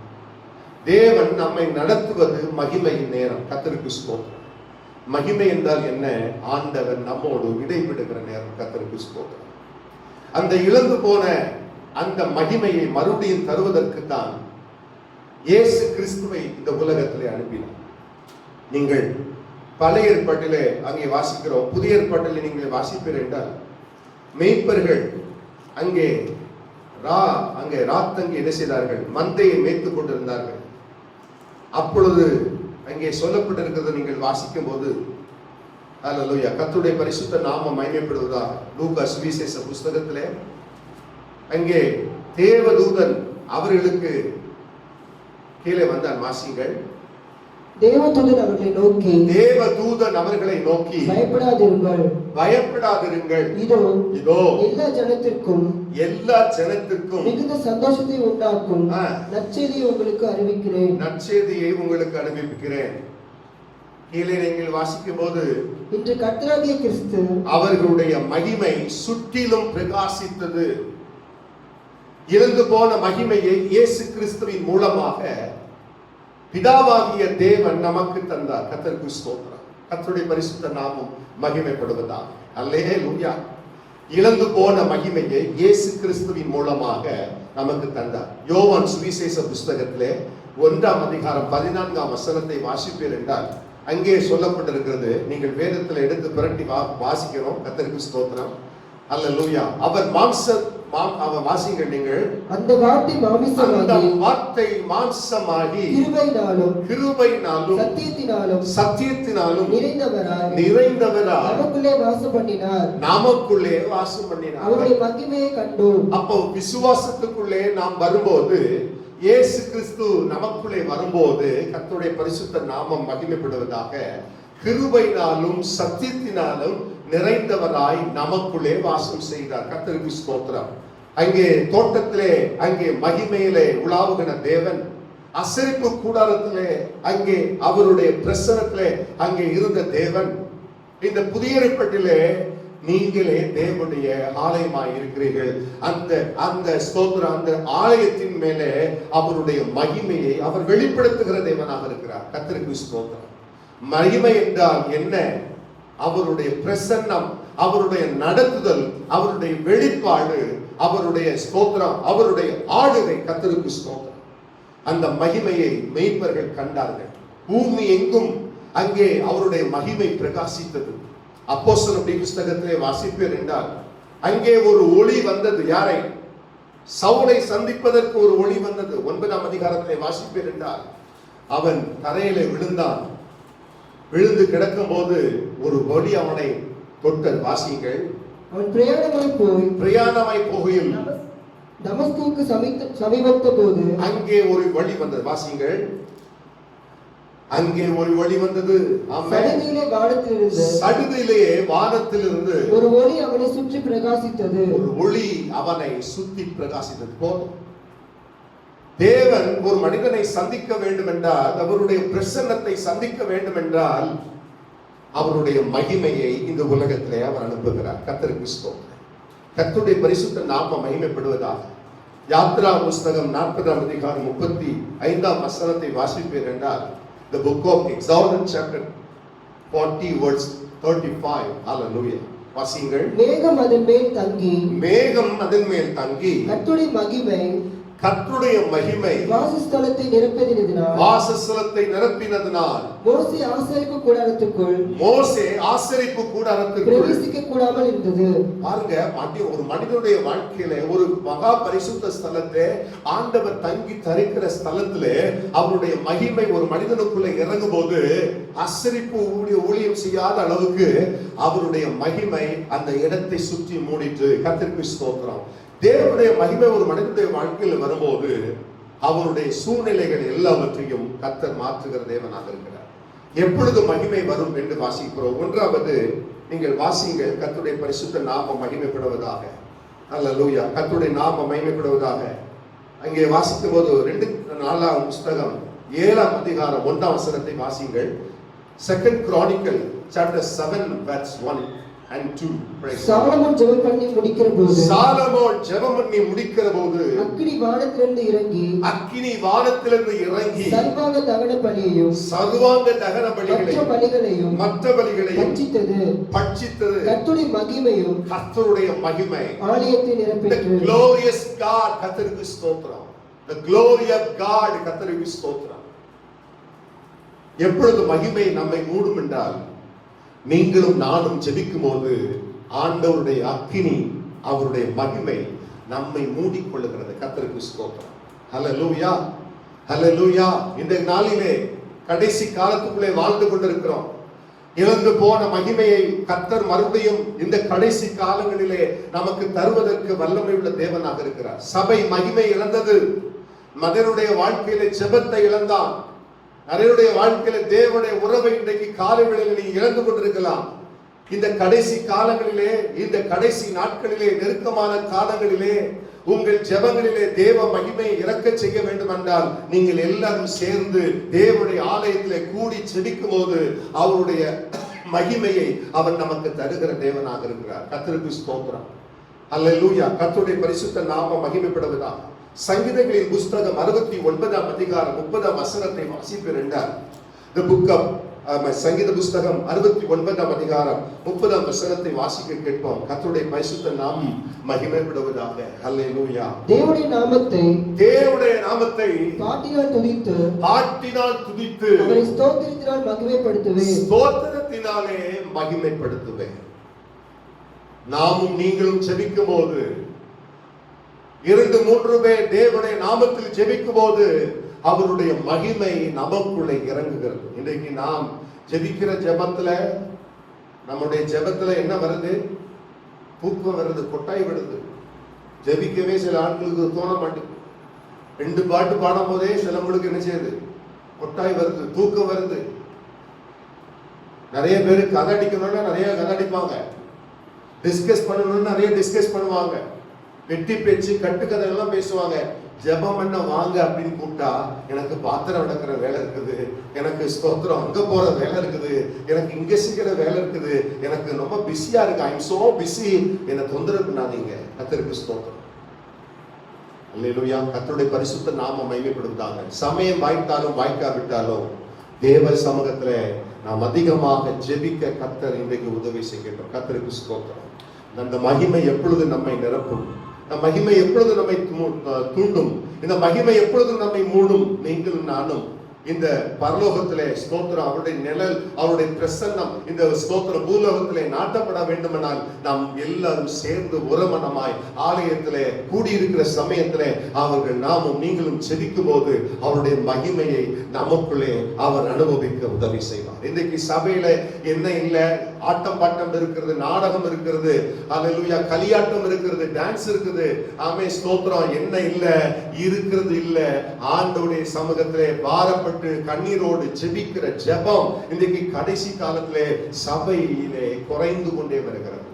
தேவன் நம்மை நடத்துவது மகிமையின் நேரம். கர்த்தருக்கு ஸ்தோத்திரம். மகிமை என்றால் என்ன? ஆண்டவர் நம்மோடு இடைபெறுகிற நேரம். கர்த்தருக்கு ஸ்தோத்திரம். அந்த இழந்து போன அந்த மகிமையை மறுபடியும் தருவதற்கு தான் இயேசு கிறிஸ்துவை இந்த உலகத்திலே அனுப்பினார். நீங்கள் பழைய ஏற்பாட்டிலே அங்கே வாசிக்கிறோம். புதிய ஏற்பாட்டிலே நீங்கள் வாசிப்பீர்கள் என்றால் மேய்ப்பர்கள் அங்கே ராத்தங்கி என்ன செய்தார்கள்? மந்தையை மேய்த்துக் கொண்டிருந்தார்கள். அப்பொழுது அங்கே சொல்லப்பட்டிருக்கிறது நீங்கள் வாசிக்கும் போது, அல்லேலூயா, கர்த்தருடைய பரிசுத்த நாமம் மகிமைப்படுவதாக. லூக்கா சுவிசேஷ புஸ்தகத்திலே அங்கே தேவதூதன் அவர்களுக்கு கீழே வந்தான். வாசிங்கள். தேவதூதன் அவர்களை நோக்கி பயப்படாதிருங்கள், இதோ எல்லா ஜனத்திற்கும் மிகுந்த சந்தோஷத்தை உண்டாக்கும் நற்செய்தியை உங்களுக்கு அறிவிக்கிறேன். கீழே நீங்கள் வாசிக்கும் போது, இன்று கர்த்தராகிய கிறிஸ்து அவர்களுடைய மகிமை சுற்றிலும் பிரகாசித்தது. இழந்து போன மகிமையை இயேசு கிறிஸ்துவின் மூலமாக பிதாவாகிய தேவன் நமக்கு தந்தார். கர்த்தருக்கு ஸ்தோத்திரம். கர்த்தருடைய பரிசுத்த நாமம் மகிமைப்படுவதாக. அல்லேலூயா. இழந்து போன மகிமையை இயேசு கிறிஸ்துவின் மூலமாக நமக்கு தந்தார். யோவான் சுவிசேஷ புஸ்தகத்திலே 1ஆம் அதிகாரம் 14ஆம் வசனத்தை வாசிப்பீர் என்றால் அங்கே சொல்லப்பட்டிருக்கிறது. நீங்கள் வேதத்தில் எடுத்து புரட்டி வாசிக்கிறோம். கர்த்தருக்கு ஸ்தோத்திரம். அல்லேலூயா. அவர் வாசிங்கள் நீங்கள். அந்த வார்த்தை மாம்சமாகி கிருபையினாலும் சத்தியத்தினாலும் நிறைந்தவராய் நமக்குள்ளே வாசம் பண்ணினார். அவருடைய மகிமையை கண்டோம். அப்போ விசுவாசத்துக்குள்ளே நாம் வரும்போது, இயேசு கிறிஸ்து நமக்குள்ளே வரும்போது கர்த்தருடைய பரிசுத்த நாமம் மகிமைப்படுவதாக. கிருபையினாலும் சத்தியத்தினாலும் நிறைந்தவராய் நமக்குள்ளே வாசம் செய்தார். கர்த்தருக்கு ஸ்தோத்திரம். அங்கே தோட்டத்திலே, அங்கே மகிமையிலே உலாவுகிற தேவன், அசரிப்பு கூடாரத்திலே, அங்கே அவருடைய பிரசனத்திலே அங்கே இருந்த தேவன், இந்த புதிய ஏற்பாட்டிலே நீங்களே தேவனுடைய ஆலயமாய் இருக்கிறீர்கள். அந்த ஸ்தோத்திரம், அந்த ஆலயத்தின் மேலே அவருடைய மகிமையை அவர் வெளிப்படுத்துகிற தேவனாக இருக்கிறார். கர்த்தருக்கு ஸ்தோத்திரம். மகிமை என்றால் என்ன? அவருடைய பிரசன்னம், அவருடைய நடத்துதல், அவருடைய வெளிப்பாடு, அவருடைய ஸ்தோத்திரம், அவருடைய ஆளுகை. கர்த்தருக்கு ஸ்தோத்திரம். அந்த மகிமையை மேய்ப்பர்கள் கண்டார்கள். பூமி எங்கும் அங்கே அவருடைய மகிமை பிரகாசித்தது. அப்போஸ்தலருடைய புத்தகத்திலே வாசிப்பீர் என்றால் அங்கே ஒரு ஒளி வந்தது. யாரை? சவுலை சந்திப்பதற்கு ஒரு ஒளி வந்தது. 9ஆம் அதிகாரத்திலே வாசிப்பீர் என்றால் அவன் தரையிலே விழுந்தான். விழுந்து கிடக்கும் போது ஒரு ஒளி அவனை தொட்டது. வாசிங்கள். அவன் பிரயாணமாய் போகையில் தமஸ்குவுக்கு சமீபத்த போது அங்கே ஒரு வழி வந்தது. வாசிங்கள். அங்கே ஒரு வழி வந்தது. சடுதியிலே வானத்திலிருந்து ஒரு ஒளி அவனை சுற்றி பிரகாசித்தது. ஒரு ஒளி அவனை சுற்றி பிரகாசித்தது. போதும். தேவன் ஒரு மனிதனை சந்திக்க வேண்டும் என்றால், அவருடைய பிரசன்னத்தை சந்திக்க வேண்டும் என்றால், அவருடைய மகிமையை இந்த உலகத்திலே அவர் அனுப்புகிறார். கர்த்தருக்கு ஸ்தோத்திரம். கர்த்தருடைய பரிசுத்த நாமம் மகிமைப்படுவதாக. யாத்ரா புஸ்தகம் 40ஆம் அதிகாரம் 35ஆம் வசனத்தை வாசிப்பீர் என்றால், the book of Exodus chapter 40 verse 35. hallelujah. வாசிங்கள். மேகம் அதன் மேல் தங்கி கர்த்தருடைய மகிமை வாசஸ்தலத்தை நிரப்பினதினால் மோசே ஆசரிப்பு கூடாரத்துக்குள் பிரவேசிக்க கூடாமல் இருந்தது. பாருங்க, ஒரு மனிதனுடைய வாழ்க்கையில ஒரு மகா பரிசுத்த ஸ்தலத்தை ஆண்டவர் தங்கி தரிக்கிற ஸ்தலத்திலே அவருடைய மகிமை ஒரு மனிதனுக்குள்ள இறங்கும் போது ஆசரிப்பு ஊழியம் செய்யாத அளவுக்கு அவருடைய மகிமை அந்த இடத்தை சுற்றி மூடிட்டு. கர்த்தருக்கு ஸ்தோத்திரம். தேவனுடைய மகிமை ஒரு மனிதனுடைய வாழ்க்கையில் வரும்போது அவருடைய சூழ்நிலைகள் எல்லாவற்றையும் கர்த்தர் மாற்றுகிற தேவனாக இருக்கிறார். எப்பொழுது மகிமை வரும் என்று வாசிக்கிறோம். ஒன்றாவது, நீங்கள் வாசிங்கள். கர்த்தருடைய பரிசுத்த நாமம் மகிமைப்படுவதாக. அல்லேலூயா. கர்த்தருடைய நாமம் மகிமைப்படுவதாக. அங்கே வாசிக்கும் போது 2 புஸ்தகம் 7ஆம் அதிகாரம் 1ஆம் வசனத்தை வாசிங்கள். 2 Chronicle chapter 7 verse 1 and 2. Solomon ஜெபம் பண்ணி முடிக்கிற போது அக்கினி வானத்திலிருந்து இறங்கி சர்வாங்க தகன பலிகளையும் மற்ற பலிகளையும் பட்சித்தது. கர்த்தருடைய மகிமை ஆலயத்தை நிரப்பிற்று. The glorious God. கர்த்தருக்கு ஸ்தோத்திரம். The glory of God. கர்த்தருக்கு ஸ்தோத்திரம். எப்பொழுது மகிமை நம்மை மூடும் என்றால், நீங்களும் நானும் ஜெபிக்கும் போது ஆண்டவருடைய அக்கினி, அவருடைய மகிமை நம்மை மூடிக்கொள்ளுகிறது. கர்த்தருக்கு ஸ்தோத்திரம். ஹல்லேலூயா, ஹல்லேலூயா. இந்த நாளிலே கடைசி காலத்துக்குள்ளே வாழ்ந்து கொண்டிருக்கிறோம். இழந்து போன மகிமையை கர்த்தர் மறுபடியும் இந்த கடைசி காலங்களிலே நமக்கு தருவதற்கு வல்லமை உள்ள தேவனாக இருக்கிறார். சபை மகிமை இழந்தது. மனிதனுடைய வாழ்க்கையிலே ஜெபத்தை இழந்தான். நிறைய வாழ்க்கையில தேவனுடைய உறவை இன்றைக்கு காலை வேளையில் நீங்க இழந்து கொண்டிருக்கலாம். இந்த கடைசி காலங்களிலே, இந்த கடைசி நாட்களிலே, நெருக்கமான காலங்களிலே உங்கள் ஜெபங்களிலே தேவ மகிமையை இறக்க செய்ய வேண்டும் என்றால், நீங்கள் எல்லாரும் சேர்ந்து தேவனுடைய ஆலயத்திலே கூடி ஜெபிக்கும் போது அவருடைய மகிமையை அவர் நமக்கு தருகிற தேவனாக இருக்கிறார். கர்த்தருக்கு ஸ்தோத்திரம். அல்லேலூயா. கர்த்தருடைய பரிசுத்த நாமம் மகிமைப்படுவதாக. சங்கீதங்களின் புஸ்தகம் 69ஆம் அதிகாரம் 30ஆம் வசனத்தை வாசிப்பீர் என்றால், the book of சங்கீத புஸ்தகம் 69ஆம் அதிகாரம் 30ஆம் வசனத்தை வாசிக்க கேட்போம். கர்த்தருடைய பரிசுத்த நாமம் மகிமைப்படுவதாக. ஹல்லேலூயா. தேவனுடைய நாமத்தை பாட்டினால் துதித்து அவரை ஸ்தோத்திரத்தினாலே மகிமைப்படுத்துவேன். நாமும் நீங்களும் ஜெபிக்கும் போது 2-3 பேர் தேவனுடைய நாமத்தில் ஜெபிக்கும் போது அவருடைய மகிமை நமக்குள்ளே இறங்குகிறது. இன்றைக்கு நாம் ஜெபிக்கிற ஜெபத்துல, நம்முடைய ஜெபத்துல என்ன வருது? தூக்கம் வருது, கொட்டாய் வருது. ஜெபிக்கவே சில ஆட்களுக்கு தோண மாட்டேங்குது. 2 பாட்டு பாடும் போதே சிலவங்களுக்கு என்ன செய்யுது? கொட்டாய் வருது, தூக்கம் வருது. நிறைய பேர் கதை அடிக்கணும்னா நிறைய கதை அடிப்பாங்க, டிஸ்கஸ் பண்ணணும்னு நிறைய டிஸ்கஸ் பண்ணுவாங்க, வெட்டி பேச்சு கட்டுக்கதை எல்லாம் பேசுவாங்க. ஜெபம் பண்ண வாங்க அப்படின்னு கூப்பிட்டா, எனக்கு பாத்திரம் விளக்குற வேலை இருக்குது, எனக்கு ஸ்தோத்திரம் அங்க போற வேலை இருக்குது, எனக்கு இங்க செய்கிற வேலை இருக்குது, எனக்கு ரொம்ப பிஸியா இருக்கு, ஐ எம் சோ பிஸி, என்னை தொந்தரவு பண்ணாதீங்க. கர்த்தருக்கு ஸ்தோத்திரம். அல்லேலூயா. கர்த்தருடைய பரிசுத்த நாம மகிமைப்படுத்தாங்க. சமயம் வாய்த்தாலும் வாய்க்காவிட்டாலும் தேவ சமூகத்துல நாம் அதிகமாக ஜெபிக்க கர்த்தர் இன்றைக்கு உதவி செய்கின்றோம். கர்த்தருக்கு ஸ்தோத்திரம். அந்த மகிமை எப்பொழுது நம்மை நிரப்பும், இந்த மகிமை எப்பொழுது நம்மை தூண்டும், இந்த மகிமை எப்பொழுது நம்மை மூடும். நீங்களும் நானும் இந்த பரலோகத்திலே ஸ்தோத்திரம், அவருடைய நிழல், அவருடைய பிரசன்னம் இந்த ஸ்தோத்திரம் பூலோகத்திலே நாட்டப்பட வேண்டுமானால் நாம் எல்லாரும் சேர்ந்து உரமனமாய் ஆலயத்திலே கூடியிருக்கிற சமயத்திலே அவர்கள் நாமும் நீங்களும் ஜெபிக்கும் போது அவருடைய மகிமையை நமக்குள்ளே அவர் அனுபவிக்க உதவி செய்வார். இன்றைக்கு சபையில என்ன இல்லை, ஆட்டம் பாட்டம் இருக்கிறது, நாடகம் இருக்கிறது, அல்லேலூயா, களியாட்டம் இருக்கிறது, டான்ஸ் இருக்குது, ஆமே ஸ்தோத்திரம், என்ன இல்லை இருக்கிறது இல்ல. ஆண்டவருடைய சமூகத்திலே பாரப்பட்டு கண்ணீரோடு ஜெபிக்கிற ஜெபம் இன்றைக்கு கடைசி காலத்திலே சபையிலே குறைந்து கொண்டே வருகிறது.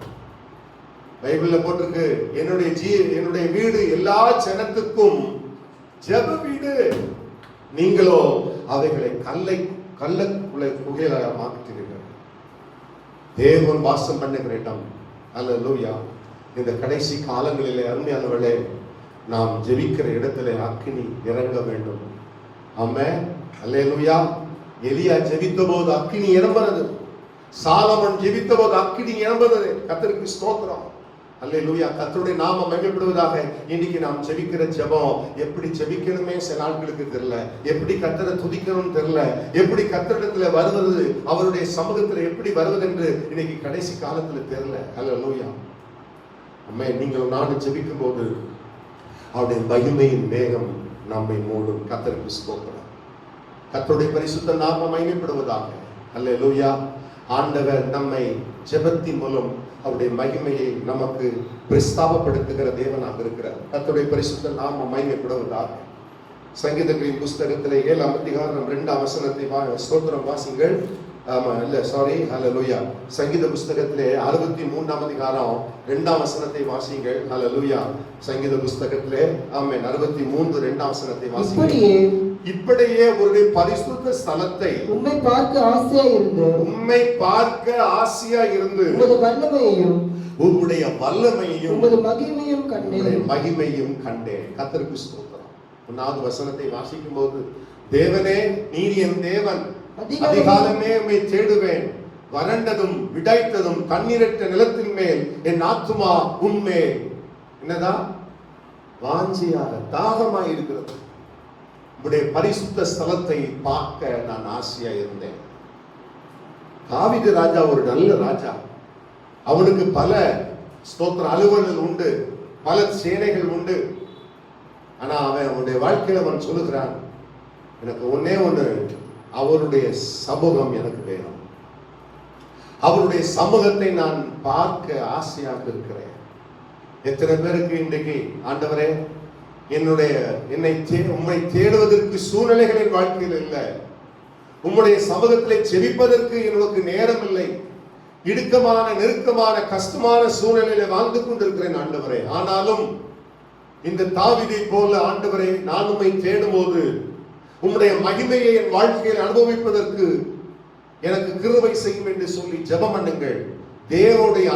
பைபிள்ல போட்டிருக்கு, என்னுடைய வீடு எல்லா ஜனத்துக்கும் ஜெப வீடு, நீங்களோ அவைகளை கல்லுக்குள்ளே குகையாக மாற்றிட்டீர்கள். தேவன் வாசம் பண்ணுகிற இடம். அல்லேலூயா. இந்த கடைசி காலங்களிலே அருமையானவர்களே, நாம் ஜெபிக்கிற இடத்திலே அக்கினி இறங்க வேண்டும். ஆமென். அல்லேலூயா. எலியா ஜெபித்த போது அக்கினி இறங்குறது, சாலமோன் ஜெபித்த போது அக்கினி இறங்குறது. கர்த்தருக்கு ஸ்தோத்திரம். அல்லேலூயா. கர்த்தருடைய நாமம் மகிமைப்படுவதாக. இன்னைக்கு நாம் ஜெபிக்கிற ஜெபம் எப்படி ஜெபிக்கணுமே சில ஆட்களுக்கு தெரியல, எப்படி கர்த்தரை துதிக்கணும்னு தெரியல, எப்படி கர்த்தரிடத்துல வருவது, அவருடைய சமூகத்துல எப்படி வருவது என்று இன்னைக்கு கடைசி காலத்துல தெரியல. அல்லேலூயா. அம்மே, நீங்கள் நானும் ஜெபிக்கும் போது அவருடைய மகிமையின் வேகம் நம்மை மூடும். கர்த்தருக்கு ஸ்தோத்திரம். கர்த்தருடைய பரிசுத்த நாமம் மகிமைப்படுவதாக. அல்லேலூயா. ஆண்டவர் நம்மை ஜெபத்தின் மூலம் அவருடைய மகிமையை நமக்கு பிரஸ்தாபப்படுத்துகிற தேவனாக இருக்கிறார். கர்த்தருடைய பரிசுத்த நாமம் மகிமைப்படுவதாக. சங்கீதங்களின் புஸ்தகத்திலே 7ஆம் அதிகாரம் 2ஆம் வசனத்தை ஸ்தோத்திரம் வாசிங்கள். ஹல்லேலூயா. சங்கீத புஸ்தகத்திலே 63ஆம் அதிகாரம் 2ஆம் வசனத்தை வாசிங்கள். ஹல்லேலூயா. சங்கீத புஸ்தகத்திலே ஆமென் 63 2ஆம் வசனத்தை வாசிங்கள். இப்படியே உம்முடைய பரிசுத்த ஸ்தலத்தை உம்மை பார்க்க ஆசையா இருந்து உம்முடைய வல்லமையையும் உம்முடைய மகிமையும் கண்டேன். கர்த்தருக்கு ஸ்தோத்திரம். 1வது வசனத்தை வாசிக்கும் போது, தேவனே நீர் என் தேவன், அதிகாலமே உம்மை தேடுவேன், வறண்டதும் விடைத்ததும் தண்ணீரற்ற நிலத்தின் மேல் என் ஆத்துமா உம்மே என்னதான் வாஞ்சியாக தாகமாய் இருக்கிறது. உம்முடைய பரிசுத்த ஸ்தலத்தை பார்க்க நான் ஆசையா இருந்தேன். தாவீது ராஜா ஒரு நல்ல ராஜா. அவனுக்கு பல ஸ்தோத்திர அலுவல்கள் உண்டு, பல சேனைகள் உண்டு. ஆனா அவனுடைய வாழ்க்கையில அவன் சொல்லுகிறான், எனக்கு ஒன்னே ஒண்ணு, அவருடைய சமூகம் எனக்கு வேணும், அவருடைய சமூகத்தை நான் பார்க்க ஆசையாக இருக்கிறேன். எத்தனை பேருக்கு இன்றைக்கு ஆண்டவரே உம்மை தேடுவதற்கு சூழ்நிலைகளின் வாழ்க்கையில் இல்லை, உம்முடைய சமூகத்திலே செபிப்பதற்கு எனக்கு நேரம் இல்லை, இடுக்கமான நெருக்கமான கஷ்டமான சூழ்நிலையில வாழ்ந்து கொண்டிருக்கிறேன் ஆண்டவரே. ஆனாலும் இந்த தாவீதை போல ஆண்டவரே, நான் உம்மை தேடும் போது உம்முடைய மகிமையை என் வாழ்க்கையில் அனுபவிப்பதற்கு எனக்கு கிருபை செய்யும் என்று சொல்லி ஜெபம் பண்ணுங்கள். தேவனுடைய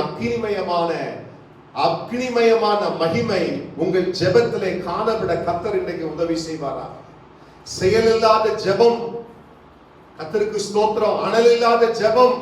அக்னிமயமான மகிமை உங்கள் ஜெபத்திலே காணப்பட கர்த்தர் இன்றைக்கு உதவி செய்வாரா? செயலில்லாத ஜெபம், கர்த்தருக்கு ஸ்தோத்திரம், அனல் இல்லாத ஜெபம்.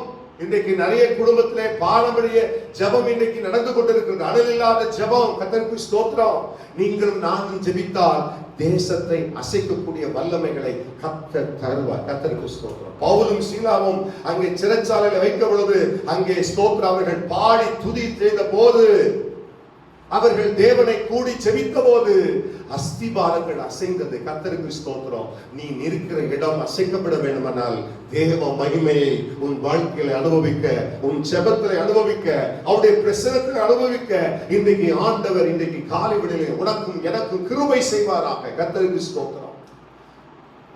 இன்றைக்கு நிறைய குடும்பத்திலே பாரம்பரிய ஜெபம் இன்றைக்கு நடந்து கொண்டிருக்கிறது. அனல் இல்லாத ஜெபம். கர்த்தருக்கு ஸ்தோத்திரம். நீங்களும் நானும் ஜெபித்தால் தேசத்தை அசைக்கக்கூடிய வல்லமைகளை கர்த்தர் தருவார். கர்த்தருக்கு ஸ்தோத்திரம். பவுலும் சீலாவும் அங்கே சிறைச்சாலையில வைக்க பொழுது அங்கே ஸ்தோத்திரம் அவர்கள் பாடி துதி செய்த போது அவர்கள் தேவனை கூடி செபித்த போது அஸ்திபாரங்கள் அசைந்தது. கர்த்தருக்கு ஸ்தோத்திரம். நீ நிற்கிற இடம் அசைக்கப்பட வேண்டுமானால் தேவ மகிமையை உன் வாழ்க்கையில அனுபவிக்க, உன் ஜெபத்திலே அனுபவிக்க, அவருடைய பிரசன்னத்தில் அனுபவிக்க இன்றைக்கு ஆண்டவர் இன்றைக்கு காலை வேளையிலே உனக்கும் எனக்கும் கிருபை செய்வாராக. கர்த்தருக்கு ஸ்தோத்திரம்.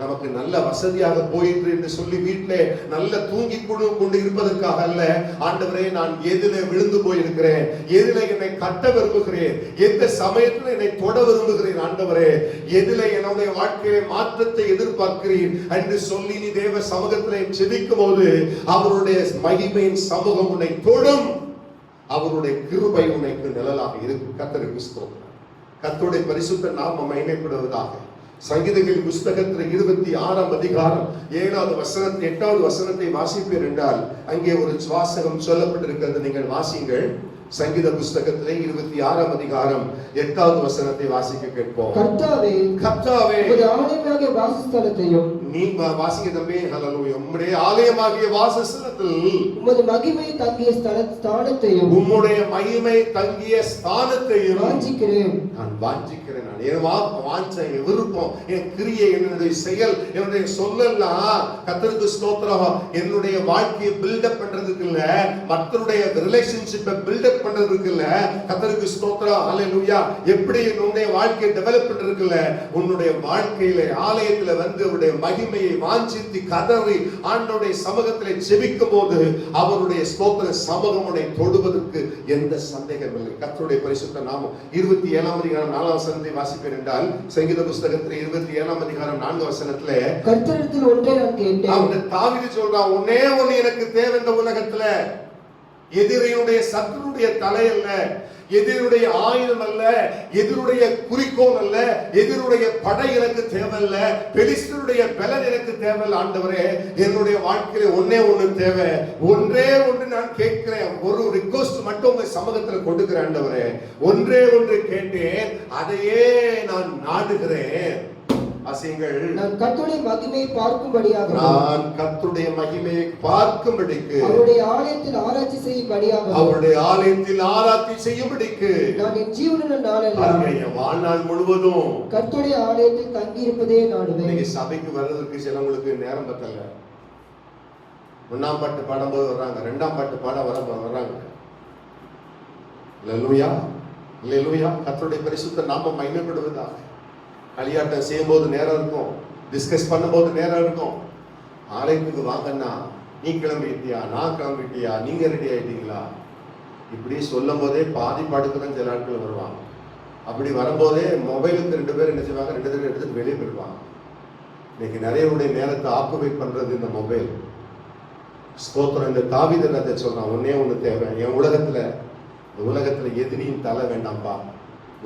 நமக்கு நல்ல வசதியாக போயிற்று என்று சொல்லி வீட்டிலே நல்ல தூங்கி கொண்டு இருப்பதற்காக அல்ல. ஆண்டவரே, நான் எதிலே விழுந்து போயிருக்கிறேன், எதிலே என்னை கட்ட விரும்புகிறேன், எந்த சமயத்தில் என்னை தொட விரும்புகிறேன், ஆண்டவரே எதிலே என்னுடைய வாழ்க்கையிலே மாற்றத்தை எதிர்பார்க்கிறேன் என்று சொல்லி நீ தேவ சமூகத்திலே ஜெபிக்கும் போது அவருடைய மகிமையின் சமூகம் உன்னை தொடும். அவருடைய கிருபை உனக்கு நிழலாக இருக்கும். கர்த்தருக்கு ஸ்தோத்திரம். கர்த்தருடைய பரிசுத்த நாமம் மகிமைப்படுவதாக. சங்கீதங்களின் புஸ்தகத்தில் 26ஆம் அதிகாரம் 7வது வசனம் 8வது வசனத்தை வாசிப்பீர் என்றால் அங்கே ஒரு வாசகம் சொல்லப்பட்டிருக்கிறது. நீங்கள் வாசிங்கள். சங்கீத புஸ்தகத்திலே 26ஆம் அதிகாரம் 8வது வசனத்தை வாசிக்க கேட்போம். கர்த்தாவே, கர்த்தாவே, உம்முடைய ஆலயமாகிய வாசஸ்தலத்தையும், நீ வாசிக்க தம்பி. ஹல்லேலூயா. உம்முடைய ஆலயமாகிய வாசஸ்தலத்தில் உமது மகிமை தங்கிய ஸ்தானத்தையும், உம்முடைய மகிமை தங்கிய ஸ்தானத்தையும் வாஞ்சிக்கிறேன். நான் வாஞ்சிக்கிறேன். நான் என் வாஞ்சை, என் விருப்பம், என் கிரியை, என்னுடைய செயல், என்னுடைய சொல்லலாம் கர்த்தருக்கு ஸ்தோத்திரம். என்னுடைய வாழ்க்கையை பில்டப் பண்றதுக்கு இல்ல, மற்றவருடைய ரிலேஷன்ஷிப்பை பில்டப் பண்றதுக்கு இல்ல. கர்த்தருக்கு ஸ்தோத்திரம். ஹல்லேலூயா. எப்படி என்னுடைய வாழ்க்கையை டெவலப் பண்றதுக்கு இல்ல, உன்னுடைய வாழ்க்கையில ஆலயத்துல வந்து அவருடைய மகிமையை வாஞ்சித்து கதறி ஆண்டவருடைய சமூகத்திலே ஜெபிக்கும் போது அவருடைய ஸ்தோத்திர சமூகமுடைய தொடுவதற்கு எந்த சந்தேகம் இல்லை. கர்த்தருடைய பரிசுத்த நாமம். 27ஆம் அதிகாரம் 4வது வசனத்தை வாசிப்பேன் என்றால் சங்கீத புஸ்தகத்தில் 27ஆம் அதிகாரம் 4வது வசனத்துல கர்த்தரிடத்தில் ஒன்றை நான் கேட்டேன். அவன் தாவீது சொல்றான், ஒன்னே ஒன்னு எனக்கு தேவை இந்த உலகத்துல. எதிரியுடைய சத்துருடைய தலை அல்ல, எதிரியுடைய ஆயுதம் அல்ல, எதிரியுடைய குறிக்கோள் அல்ல, எதிரியுடைய படை எனக்கு தேவையில்ல, பெலிஸ்தருடைய பலன் எனக்கு தேவையில்ல. ஆண்டவரே, என்னுடைய வாழ்க்கையில ஒன்னே ஒண்ணு தேவை, ஒன்றே ஒன்று நான் கேட்கிறேன். ஒரு ரிக்வெஸ்ட் மட்டும் உங்க சமூகத்தில் கொடுக்கிறேன் ஆண்டவரே. ஒன்றே ஒன்று கேட்டேன், அதையே நான் நாடுகிறேன். வாசியுங்கள். நான் கர்த்தருடைய மகிமையை பார்க்கும்படியாக, நான் கர்த்தருடைய மகிமையை பார்க்கும்படிக்கு, அவருடைய ஆலயத்தில் ஆராய்ச்சி செய்யும்படியாக, அவருடைய ஆலயத்தில் ஆராய்ச்சி செய்யும்படிக்கு நான் என் ஜீவனுள்ள நாளெல்லாம் என் வாழ்நாள் முழுவதும் கர்த்தருடைய ஆலயத்தில் தங்கி இருப்பதே நாடுவேன். இன்னைக்கு சபைக்கு வர்றதுக்கு சிலவங்களுக்கு நேரம் பத்தல. 1ஆம் பாட்டு பாடும்போது வர்றாங்க, 2ஆம் பாட்டு பாட வர்றாங்க. அல்லேலூயா, அல்லேலூயா. கர்த்தருடைய பரிசுத்த நாமம் மகிமைப்படுவதாக. களியாட்டம் செய்யும்போது நேரம் இருக்கும், டிஸ்கஸ் பண்ணும்போது நேரம் இருக்கும். ஆலயத்துக்கு வாங்கன்னா, நீ கிளம்பிட்டியா, நான் கிளம்பிட்டியா, நீங்க ரெடி ஆயிட்டீங்களா, இப்படி சொல்லும் போதே பாதி பாட்டுக்கு தான் சில ஆட்கள் வருவாங்க. அப்படி வரும்போதே மொபைலுக்கு 2 பேர் என்ன செய்வாங்க, 2 பேர் எடுத்துட்டு வெளியே போயிடுவாங்க. இன்னைக்கு நிறையவுடைய நேரத்தை ஆக்குபேட் பண்றது இந்த மொபைல். ஸ்தோத்திரம். இந்த தாவீது அதை சொல்றான், ஒன்னே ஒண்ணு தேவை என் உலகத்துல. இந்த உலகத்துல எதிரியின் தலை வேண்டாம்பா,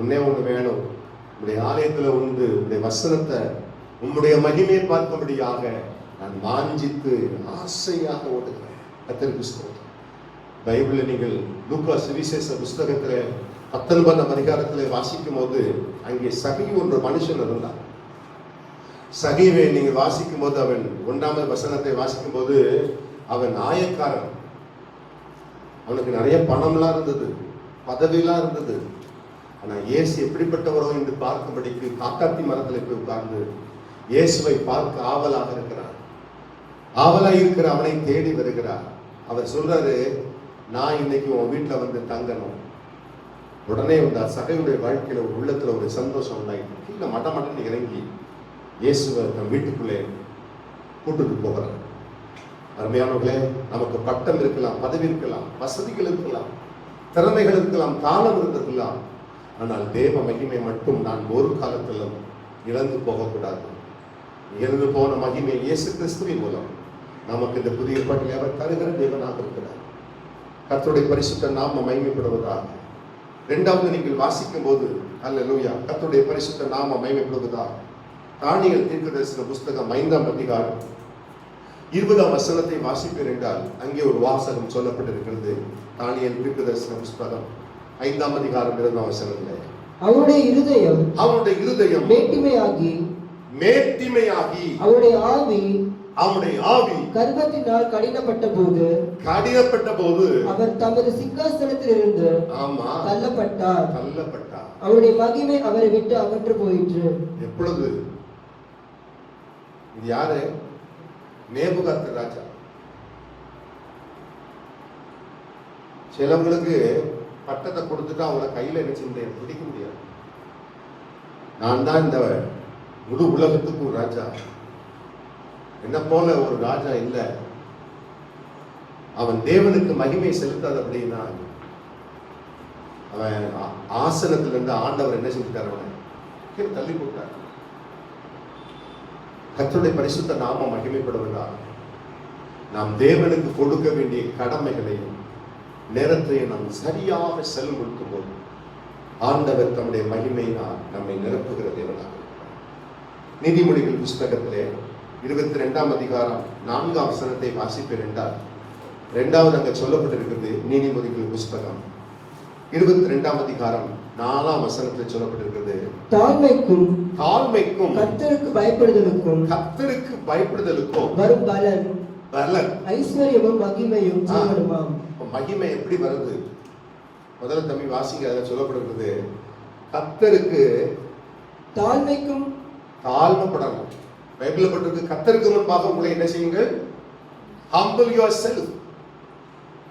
ஒன்னே ஒண்ணு வேணும். உடைய ஆலயத்துல உண்டு உடைய வசனத்தை, உம்முடைய மகிமையை பார்க்கும்படியாக நான் வாஞ்சித்து ஆசையாக ஓடுகிறேன். கர்த்தருக்கு ஸ்தோத்திரம். பைபிள்ல நீங்கள் லூக்கா சுவிசேஷ புஸ்தகத்துல 19ஆம் அதிகாரத்துல வாசிக்கும் போது அங்கே சகி ஒரு மனுஷன் இருந்தான். சகிவை நீங்க வாசிக்கும் போது அவன் 1ஆம் வசனத்தை வாசிக்கும் போது அவன் ஆயக்காரன். அவனுக்கு நிறைய பணம்லாம் இருந்தது, பதவியெல்லாம் இருந்தது. ஆனா இயேசு எப்படிப்பட்டவரோ என்று பார்க்கும்படிக்கு காக்காத்தி மரத்தில் போய் உட்கார்ந்து இயேசுவை பார்க்க ஆவலாக இருக்கிறார். ஆவலாக இருக்கிற அவனை தேடி வருகிறார். அவர் சொல்றாரு, நான் இன்னைக்கு உன் வீட்டுல வந்து தங்கணும். உடனே வந்தார். சகையுடைய வாழ்க்கையில ஒரு உள்ளத்துல ஒரு சந்தோஷம் உண்டாயிட்டு கீழே மட்டன்னு இறங்கி இயேசுவை தன் வீட்டுக்குள்ளே கூட்டுட்டு போகிறார். அருமையானவர்களே, நமக்கு பட்டம் இருக்கலாம், பதவி இருக்கலாம், வசதிகள் இருக்கலாம், திறமைகள் இருக்கலாம், காலம் இருக்கலாம். ஆனால் தேவ மகிமை மட்டும் நான் ஒரு காலத்திலும் இழந்து போகக்கூடாது. இழந்து போன மகிமை இயேசு கிறிஸ்துவின் மூலம் நமக்கு இந்த புதிய ஏற்பாட்டில் அவர் தருகிற தேவனாக இருக்கிறார். கர்த்தருடைய பரிசுத்த நாமம் மகிமைப்படுவதாக. 2வது நீங்கள் வாசிக்கும் போது அல்லேலூயா, கர்த்தருடைய பரிசுத்த நாமம் மகிமைப்படுவதாக. தானியேல் தீர்க்கதரிசன புஸ்தகம் 5ஆம் அதிகாரம் 20ஆம் வசனத்தை வாசிப்பீர் என்றால் அங்கே ஒரு வாசகம் சொல்லப்பட்டிருக்கிறது. தானியேல் தீர்க்கதரிசன புஸ்தகம் 5ஆம் அதிகாரம் 2ஆம் வசனத்திலே அவருடைய இருதயம் மேட்டிமையாகி அவருடைய ஆவி அவனுடைய ஆவி கர்வத்தினால் கடினப்பட்ட போது கடினப்பட்ட போது அவர் தமது சிங்காசனத்தில் இருந்து ஆமா தள்ளப்பட்டார். தள்ளப்பட்டார். அவருடைய மகிமை அவரை விட்டு அகன்று போயிற்று. எப்பொழுது? இது யாரு? நேபுகாத்நேச்சர் ராஜா. சிலவங்களுக்கு பட்டத்தை கொடுத்துட்டு அவங்கள கையில வச்சு பிடிக்க முடியாது. நான் தான் இந்த முழு உலகத்துக்கு ஒரு ராஜா. என்ன போல ஒரு ராஜா இல்ல. அவன் தேவனுக்கு மகிமை செலுத்தாத அப்படின்னா அவன் ஆசனத்துல இருந்து ஆண்டவர் என்ன செஞ்சுட்டார்? அவனை தள்ளி போட்டார். கர்த்தருடைய பரிசுத்த நாமம் மகிமைப்படுவதா நாம் தேவனுக்கு கொடுக்க வேண்டிய கடமைகளையும் நேரத்தையும் நாம் சரியாக செல்லும் கொடுக்கும் போது ஆண்டவர் தம்முடைய மகிமையினால் நம்மை நிரப்புகிற தேவனாக. நீதிமொழிகள் புஸ்தகத்திலே 22ஆம் அதிகாரம் 4ஆம் வசனத்தை வாசிப்பேன் என்றால், இரண்டாவது அங்க சொல்லப்பட்டிருக்கிறது. நீதிமொழிகள் புஸ்தகம் 22ஆம் அதிகாரம் 4ஆம் வசனத்தில் சொல்லப்பட்டிருக்கிறது. தாழ்மைக்கும் கர்த்தருக்கு பயப்படுதலுக்கும் வரும் பலன் ஐஸ்வர்யமும் மகிமையும் ஜீவனுமாம். மகிமை எப்படி வருது? முதல்ல தம்பி வாசிங்க. அதில் சொல்லப்படுகிறது கர்த்தருக்கு தாழ்மைக்கும் தாழ்மைப்படணும். பைபிள்ல பட்டிருக்கு கர்த்தருக்கு முன்பாக உங்களை என்ன செய்யுங்கள்? humble yourself.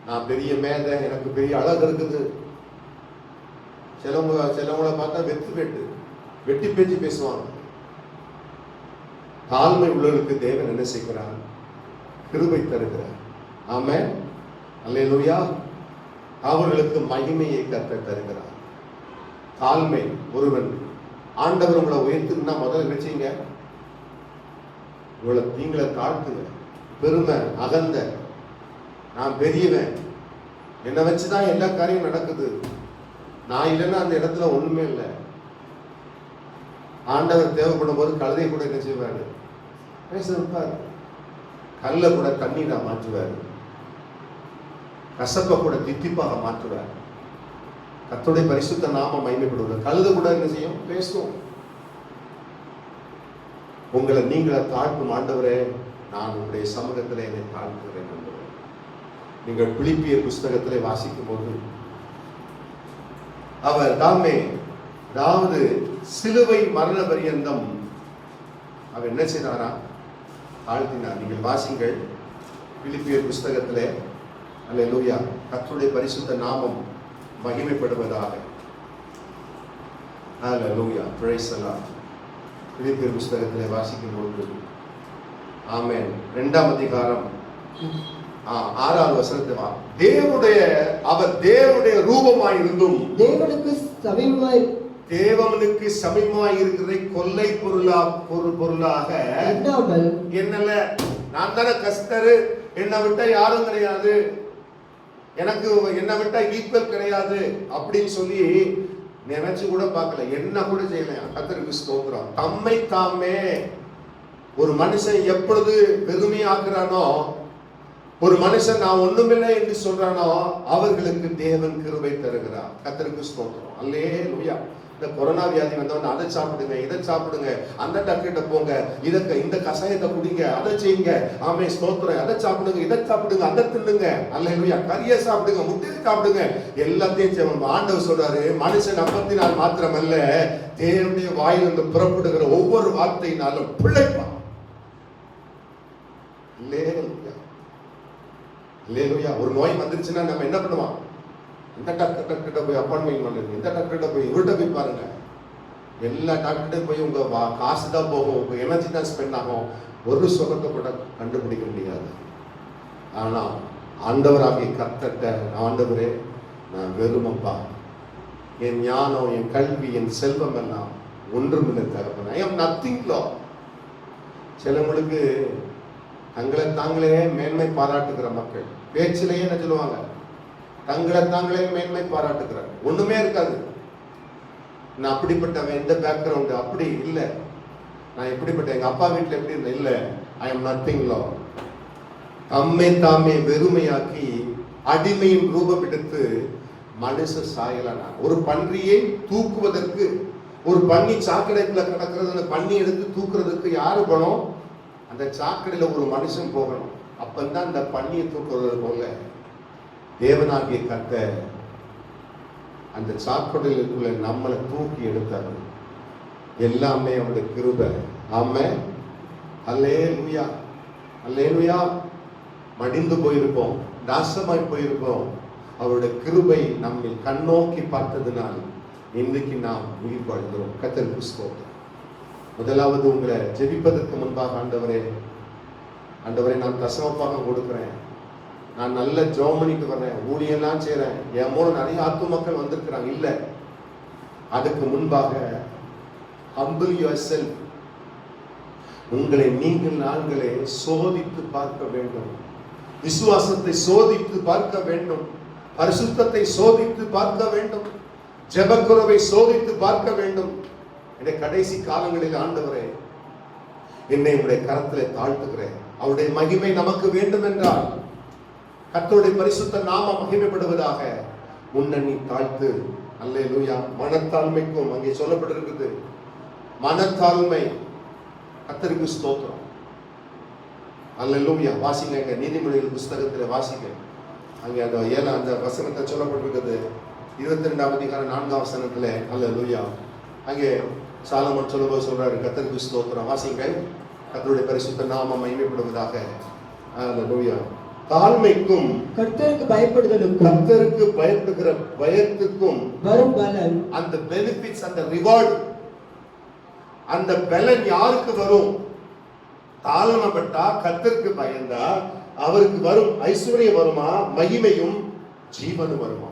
நான் பெரிய மேதை, எனக்கு பெரிய அழகு இருக்குது. சிலவங்களை பார்த்தா வெட்டி பேச்சு பேசுவாங்க. தாழ்மை உள்ளவர்களுக்கு தேவன் என்ன செய்கிறார்? கிருபை தருகிறார். ஆமென், அல்லேலூயா. அவர்களுக்கு மகிமையை கர்த்தர் தருகிறார். தாழ்மை. ஒருவன் ஆண்டவர் உங்களை உயர்த்துனா முதல்ல நினைச்சீங்க, உங்களை நீங்களை தாழ்த்துங்க. பெருமை, அகந்த, நான் பெரியவன், என்னை வச்சுதான் எல்லா காரியம் நடக்குது, நான் இல்லைன்னா அந்த இடத்துல ஒண்ணுமே இல்லை. ஆண்டவர் தேவைப்படும் போது கழுதை கூட என்ன செய்வாரு? பேச வைப்பார். கல்ல கூட தண்ணீரா மாற்றுவார். கசப்பை கூட தித்திப்பாக மாற்றுவார். கர்த்தருடைய பரிசுத்த நாமம் மகிமைப்படுவார். கழுதை கூட என்ன செய்யும்? பேசும். உங்களை நீங்கள தாழ்த்தும். ஆண்டவரே, நான் உங்களுடைய சமூகத்தில் என்னை தாழ்த்துகிறேன். நீங்கள் பிலிப்பியர் புஸ்தகத்திலே வாசிக்கும் போது அவர் தாமே, அதாவது சிலுவை மரண பரியந்தம் அவர் என்ன செய்தாரா? தாழ்த்தினார். நீங்கள் வாசிங்கள் பிலிப்பியர் புஸ்தகத்திலே. அல்லேலூயா. கர்த்தருடைய பரிசுத்த நாமம் மகிமைப்படுவதாக. அல்லேலூயா. Praise the lord. பிலிப்பியர் புஸ்தகத்திலே வாசிக்கும் போது ஆமென் 2ஆம் அதிகாரம் 6வது வசனத்தை அவர் தேவனுடைய ரூபமாய் இருந்தும் தேவனுக்கு சமீபமாய் இருக்கிறதை கொள்ளை பொருளாக என்னல, நான் தானே கஸ்தரு, என்னை விட்டா யாரும் கிடையாது, எனக்கு என்னை விட்டா ஈக்குவல் கிடையாது அப்படின்னு சொல்லி நினைச்சு கூட பார்க்கல. என்ன கூட செய்யலையா? கர்த்தருக்கு ஸ்தோத்திரம். தம்மை தாமே ஒரு மனுஷன் எப்பொழுது பெருமையாக்குறானோ, ஒரு மனுஷன் நான் ஒண்ணுமில்லை என்று சொல்றானோ, அவர்களுக்கு தேவன் கிருபை தருகிறார். கர்த்தருக்கு ஸ்தோத்திரம். அல்லேலூயா. இந்த கொரோனா வியாதி வந்தவன் அதை சாப்பிடுங்க, இதை சாப்பிடுங்க, அந்த டாக்டர்கிட்ட போங்க, இந்த கஷாயத்தை குடிங்க, அதை செய்யுங்க, ஆமே ஸ்தோத்திரம், அதை சாப்பிடுங்க, இதை சாப்பிடுங்க, அதை தின்னுங்க, அல்லேலூயா, கறியை சாப்பிடுங்க, முட்டையை சாப்பிடுங்க, எல்லாத்தையும் செய்வோம். ஆண்டவர் சொல்றாரு, மனுஷன் அப்பத்தினால் மாத்திரமல்ல, தேவனுடைய வாயிலிருந்து புறப்படுகிற ஒவ்வொரு வார்த்தையினாலும் பிழைப்பான். ஒரு நோய் வந்துருச்சுன்னா நம்ம என்ன பண்ணுவோம்? இந்த டாக்டர்கிட்ட போய் அப்பாயின்மெண்ட் பண்ணுங்க, இந்த டாக்டர்கிட்ட போய் இவர்கிட்ட போய் பாருங்க. எல்லா டாக்டர்கிட்ட போய் உங்க காசு தான் போகும், உங்க எனர்ஜி தான் ஸ்பெண்ட் ஆகும். ஒரு சுகத்தை கூட கண்டுபிடிக்க முடியாது. ஆனா ஆண்டவராகிய கர்த்தர்ட்ட, ஆண்டவரே நான் வெறுமப்பா, என் ஞானம், என் கல்வி, என் செல்வம் எல்லாம் ஒன்றுமில்லை தகப்பன். ஐ எம் நத்திங் லா. சிலவங்களுக்கு தங்களை தாங்களே மேன்மை பாராட்டுகிற மக்கள் பேச்சிலேயே என்ன சொல்லுவாங்க? தங்களை தாங்களே மேன்மை பாராட்டுகிறார். ஒண்ணுமே இருக்காது. நான் அப்படிப்பட்டவன், இந்த பேக்ரவுண்ட் அப்படி இல்லை, நான் எப்படிப்பட்ட, எங்க அப்பா வீட்டுல எப்படி இருந்தேன் இல்லை, ஐ எம் நத்திங் லா. தம்மை தாமே வெறுமையாக்கி அடிமையின் ரூபம் எடுத்து மனுஷ சாயலானார். ஒரு பன்றியை தூக்குவதற்கு, ஒரு பன்னி சாக்கடைக்குள்ள கிடக்கிறது, அந்த பன்னி எடுத்து தூக்குறதுக்கு யாரு பணம்? அந்த சாக்கடையில ஒரு மனுஷன் போகணும். அப்பந்தான் அந்த பண்ணியை தூக்குறது போல தேவனாகிய கர்த்தர் அந்த சாக்கடையிலுக்குள்ள நம்மளை தூக்கி எடுத்தாரு. எல்லாமே அவருடைய கிருபை. ஆமென். அல்லேலூயா, அல்லேலூயா. மடிந்து போயிருப்போம், நாசமாய் போயிருப்போம். அவருடைய கிருபை நம்மை கண்ணோக்கி பார்த்ததினால் இன்றைக்கு நாம் உயிர் வாழ்கிறோம். கர்த்தருக்கு ஸ்தோத்திரம். முதலாவது உங்களை ஜெபிப்பதற்கு முன்பாக, ஆண்டவரே, ஆண்டவரே, நான் தசமபாகம் கொடுக்கிறேன், நான் நல்ல ஜெர்மனிக்கு வர்றேன், ஊழியெல்லாம் செய்றேன், என் மூலம் நிறைய ஆத்து மக்கள் வந்திருக்கிறாங்க. இல்ல, அதுக்கு முன்பாக humble yourself. உங்களை நீங்கள் நாங்களே சோதித்து பார்க்க வேண்டும். விசுவாசத்தை சோதித்து பார்க்க வேண்டும். பரிசுத்தத்தை சோதித்து பார்க்க வேண்டும். ஜெபக்குறவை சோதித்து பார்க்க வேண்டும். இந்த கடைசி காலங்களில் ஆண்டவரே, என்னை உடைய கரத்திலே தாழ்த்துகிறேன். அவருடைய மகிமை நமக்கு வேண்டும் என்றால் கர்த்தருடைய பரிசுத்த நாமம் மகிமைப்படுவதாக. முன்னணி தாழ்த்து. அல்லேலூயா. மனத்தாழ்மைக்கும் அங்கே சொல்லப்பட்டிருக்குது. மனத்தாழ்மை. கர்த்தருக்கு ஸ்தோத்திரம். அல்லேலூயா. வாசிங்க, நீதிமொழிகள் புஸ்தகத்தில் வாசிங்க. அங்கே அந்த வசனத்தை சொல்லப்பட்டிருக்குது. 22ஆம் அதிகாரம் 4ஆம் வசனத்துல. அல்லேலூயா. அங்கே சாலமோன் சொல்லும்போது சொல்றாரு, கர்த்தருக்கு ஸ்தோத்திரம். வாசிங்க. கர்த்தருடைய பரிசுத்த நாமம் மகிமைப்படுவதாக. அல்லேலூயா. தாழ்மைக்கும் கர்த்தருக்கு பயப்படுதலுக்கும் கர்த்தருக்கு பயப்படுகிற பயத்துக்கும் வரும் பலன், அந்த பெனிஃபிட்ஸ், அந்த ரிவார்டு, அந்த பலன் யாருக்கு வரும்? தாழ்மைப்பட்டா, கர்த்தருக்கு பயந்தா அவருக்கு வரும் ஐஸ்வர்யம் வருமா, மகிமையும் ஜீவனும் வருமா?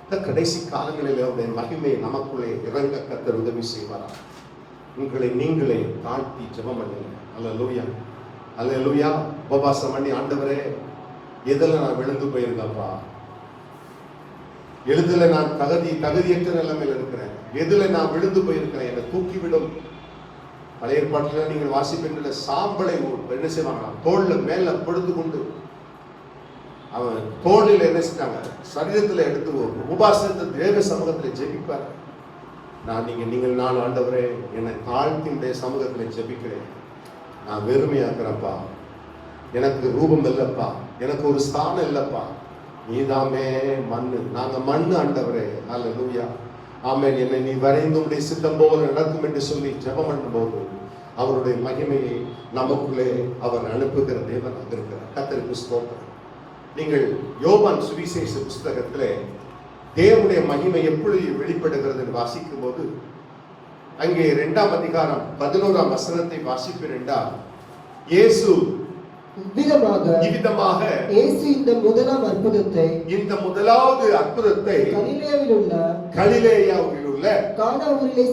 இந்த கடைசி காலங்களில் அவருடைய மகிமை நமக்குள்ளே இறங்க கர்த்தர் உதவி செய்வாரா? உங்களை நீங்களே தாழ்த்தி ஜெபம் பண்ணுங்க. அல்லேலூயா, அல்லேலூயா. உபவாசம் பண்ணி, ஆண்டவரே, எதில் நான் விழுந்து போயிருக்கப்பா, எதுல நான் தகுதியற்ற நிலைமையில் இருக்கிறேன், எதுல நான் விழுந்து போயிருக்கிறேன், என்னை தூக்கிவிடும். பழைய ஏற்பாட்டில் நீங்கள் வாசிப்பீங்க, சாம்பலை என்ன செய்வாங்க, தோல்ல மேல பொழுது கொண்டு அவன் தோளில் என்ன செஞ்சாங்க, சரீரத்தில் எடுத்து உபாசத்தை தேவ சமூகத்தில் ஜெபிப்பார். நீங்கள் நான் ஆண்டவரே, என்னை தாழ்த்தி உடைய சமூகத்தில் ஜெபிக்கிறேன். நான் வெறுமையாக்குறப்பா, எனக்கு ரூபம் இல்லப்பா, எனக்கு ஒரு ஸ்தானம் இல்லப்பா, நீதாமே மண்ணு, நாங்க மண்ணு ஆண்டவரே. அல்லேலூயா. ஆமென். என்னை நீ வரைந்து உடைய சித்தம் போல நடக்கும் என்று சொல்லி ஜெபம் பண்ணும்போது அவருடைய மகிமையை நமக்குள்ளே அவர் அனுப்புகிற தேவனாக இருக்கிறார். கர்த்தருக்கு ஸ்தோத்திரம். நீங்கள் யோவான் சுவிசேஷ புஸ்தகத்திலே தேவனுடைய மகிமை எப்படி வெளிப்படுகிறது என்று வாசிக்கும் போது, அங்கே 2ஆம் அதிகாரம் 11ஆம் வசனத்தை வாசிப்பீர்களா, இயேசு இவ்விதமாக இயேசு இந்த முதலாவது அற்புதத்தை கலிலேயாவில் உள்ள கானா ஊரிலே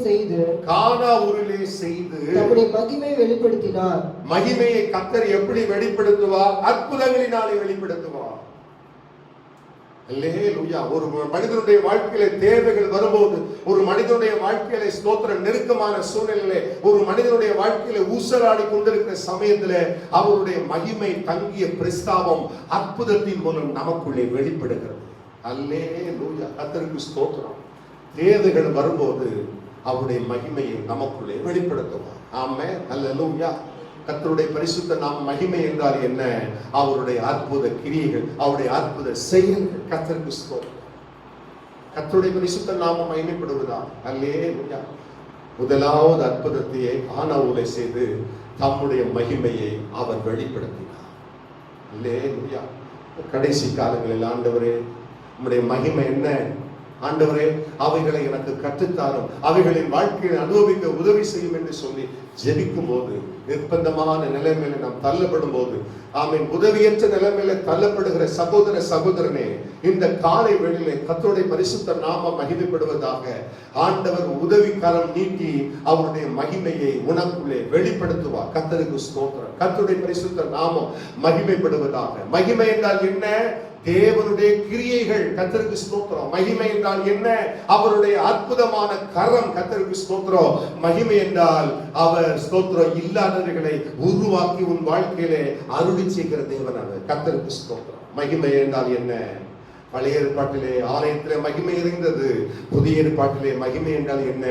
செய்து தம்முடைய மகிமையை வெளிப்படுத்தினார். மகிமையை கர்த்தர் எப்படி வெளிப்படுத்துவார்? அற்புதங்களினாலே வெளிப்படுத்துவார். அல்லேலூயா. ஒரு மனிதனுடைய வாழ்க்கையில தேவைகள் வரும்போது, ஒரு மனிதனுடைய வாழ்க்கையில ஸ்தோத்திரம் நெருக்கமான சூழ்நிலையிலே, ஒரு மனிதனுடைய வாழ்க்கையில ஊசலாடி கொண்டிருக்கிற சமயத்திலே அவருடைய மகிமை தங்கிய பிரஸ்தாபம் அற்புதத்தின் மூலம் நமக்குள்ளே வெளிப்படுகிறது. அல்லேலூயா. கர்த்தருக்கு ஸ்தோத்திரம். தேவைகள் வரும்போது அவருடைய மகிமையை நமக்குள்ளே வெளிப்படுத்துவார். ஆமென். அல்லேலூயா. கர்த்தருடைய பரிசுத்த நாம மகிமை என்றால் என்ன? அவருடைய அற்புத கிரியைகள், அவருடைய அற்புத செயல்கள். கர்த்தருக்கு ஸ்தோத்திரம். கர்த்தருடைய பரிசுத்த நாமம் மகிமைப்படுவதா? அல்லேலூயா. முதலாவது அற்புதத்தையே கானாவூரிலே செய்து தம்முடைய மகிமையை அவர் வெளிப்படுத்தினார். அல்லேலூயா. கடைசி காலங்களில் ஆண்டவரே, உம்முடைய மகிமை என்ன? ஆண்டவரே, அவைகளை எனக்கு கற்றுத்தாரும், அவைகளின் வாழ்க்கையை அனுபவிக்க உதவி செய்யும் என்று சொல்லி ஜெபிக்கும் போது, நிர்பந்தமான நிலைமையில நாம் தள்ளப்படும் போது, ஆமென், உதவியற்ற நிலைமையில தள்ளப்படுகிற சகோதர சகோதரனே, இந்த காலை வேளையிலே கர்த்தருடைய பரிசுத்த நாமம் மகிமைப்படுவதாக. ஆண்டவர் உதவிக்கரம் நீட்டி அவருடைய மகிமையை உனக்குள்ளே வெளிப்படுத்துவார். கர்த்தருக்கு ஸ்தோத்திரம். கர்த்தருடைய பரிசுத்த நாமம் மகிமைப்படுவதாக. மகிமை என்றால் என்ன? தேவனுடைய கிரியைகள். கர்த்தருக்கு ஸ்தோத்திரம். மகிமை என்றால் என்ன? அவருடைய அற்புதமான கரம். கர்த்தருக்கு ஸ்தோத்திரம். மகிமை என்றால் அவர் ஸ்தோத்திரம் இல்லாதவர்களை உருவாக்கி உன் வாழ்க்கையிலே அருளி செய்கிற தேவன் அவர். கர்த்தருக்கு ஸ்தோத்திரம். மகிமை என்றால் என்ன? பழைய ஏற்பாட்டிலே ஆலயத்திலே மகிமை இருந்தது. புதிய ஏற்பாட்டிலே மகிமை என்றால் என்ன?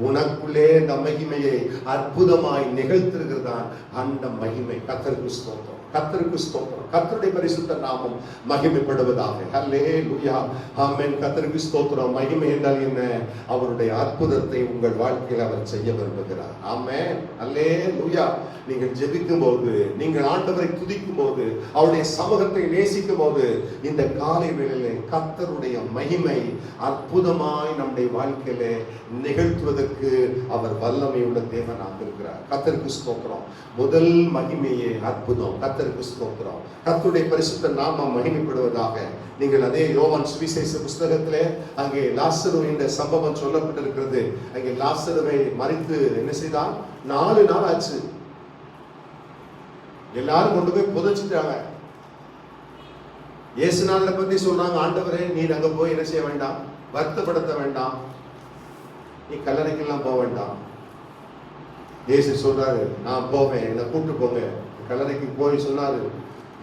உனக்குள்ளே இந்த மகிமையை அற்புதமாய் நிகழ்த்திருக்கிறதான் அந்த மகிமை. கர்த்தருக்கு ஸ்தோத்திரம், கர்த்தருக்கு ஸ்தோத்திரம். கர்த்தருடைய பரிசுத்த நாமம் மகிமைப்படுவதாக. ஹல்லேலூயா, ஆமென். கர்த்தருக்கு ஸ்தோத்திரம். மகிமை என்றால் என்ன? அவருடைய அற்புதத்தை உங்கள் வாழ்க்கையில் அவர் செய்ய விரும்புகிறார். ஆமென், ஹல்லேலூயா. நீங்கள் ஜெபிக்கும் போது, நீங்கள் ஆண்டவரை துதிக்கும் போது, அவருடைய சமூகத்தை நேசிக்கும் போது, இந்த காலை வேளையிலே கர்த்தருடைய மகிமை அற்புதமாய் நம்முடைய வாழ்க்கையிலே நிகழ்த்துவதற்கு அவர் வல்லமை உள்ள தேவனாக இருக்கிறார். கர்த்தருக்கு ஸ்தோத்திரம். முதல் மகிமையே அற்புதம். கர்த்தருக்கு ஸ்தோத்திரம். கர்த்தருடைய பரிசுத்த நாமம் மகிமைப்படுவதாக. நீங்கள் அதே யோவான் சுவிசேஷ புஸ்தகத்திலே அங்கே லாசரு என்ற சம்பவம் சொல்லப்பட்டிருக்கிறது. அங்கே லாசருவை மரித்து என்ன செய்தான்? 4 நாள் ஆச்சு. எல்லாரும் கொண்டு போய் புதைச்சிட்டாங்க. இயேசுநாதரை பத்தி சொல்றாங்க, ஆண்டவரே நீர் அங்க போய் என்ன செய்ய வேண்டாம், வருத்தப்படுத்த வேண்டாம், நீ கல்லறைக்கெல்லாம் போக வேண்டாம். இயேசு சொல்றாரு, நான் போவேன், என்னை கூப்பிட்டு போங்க. கல்லறைக்கு போய் சொன்னாரு,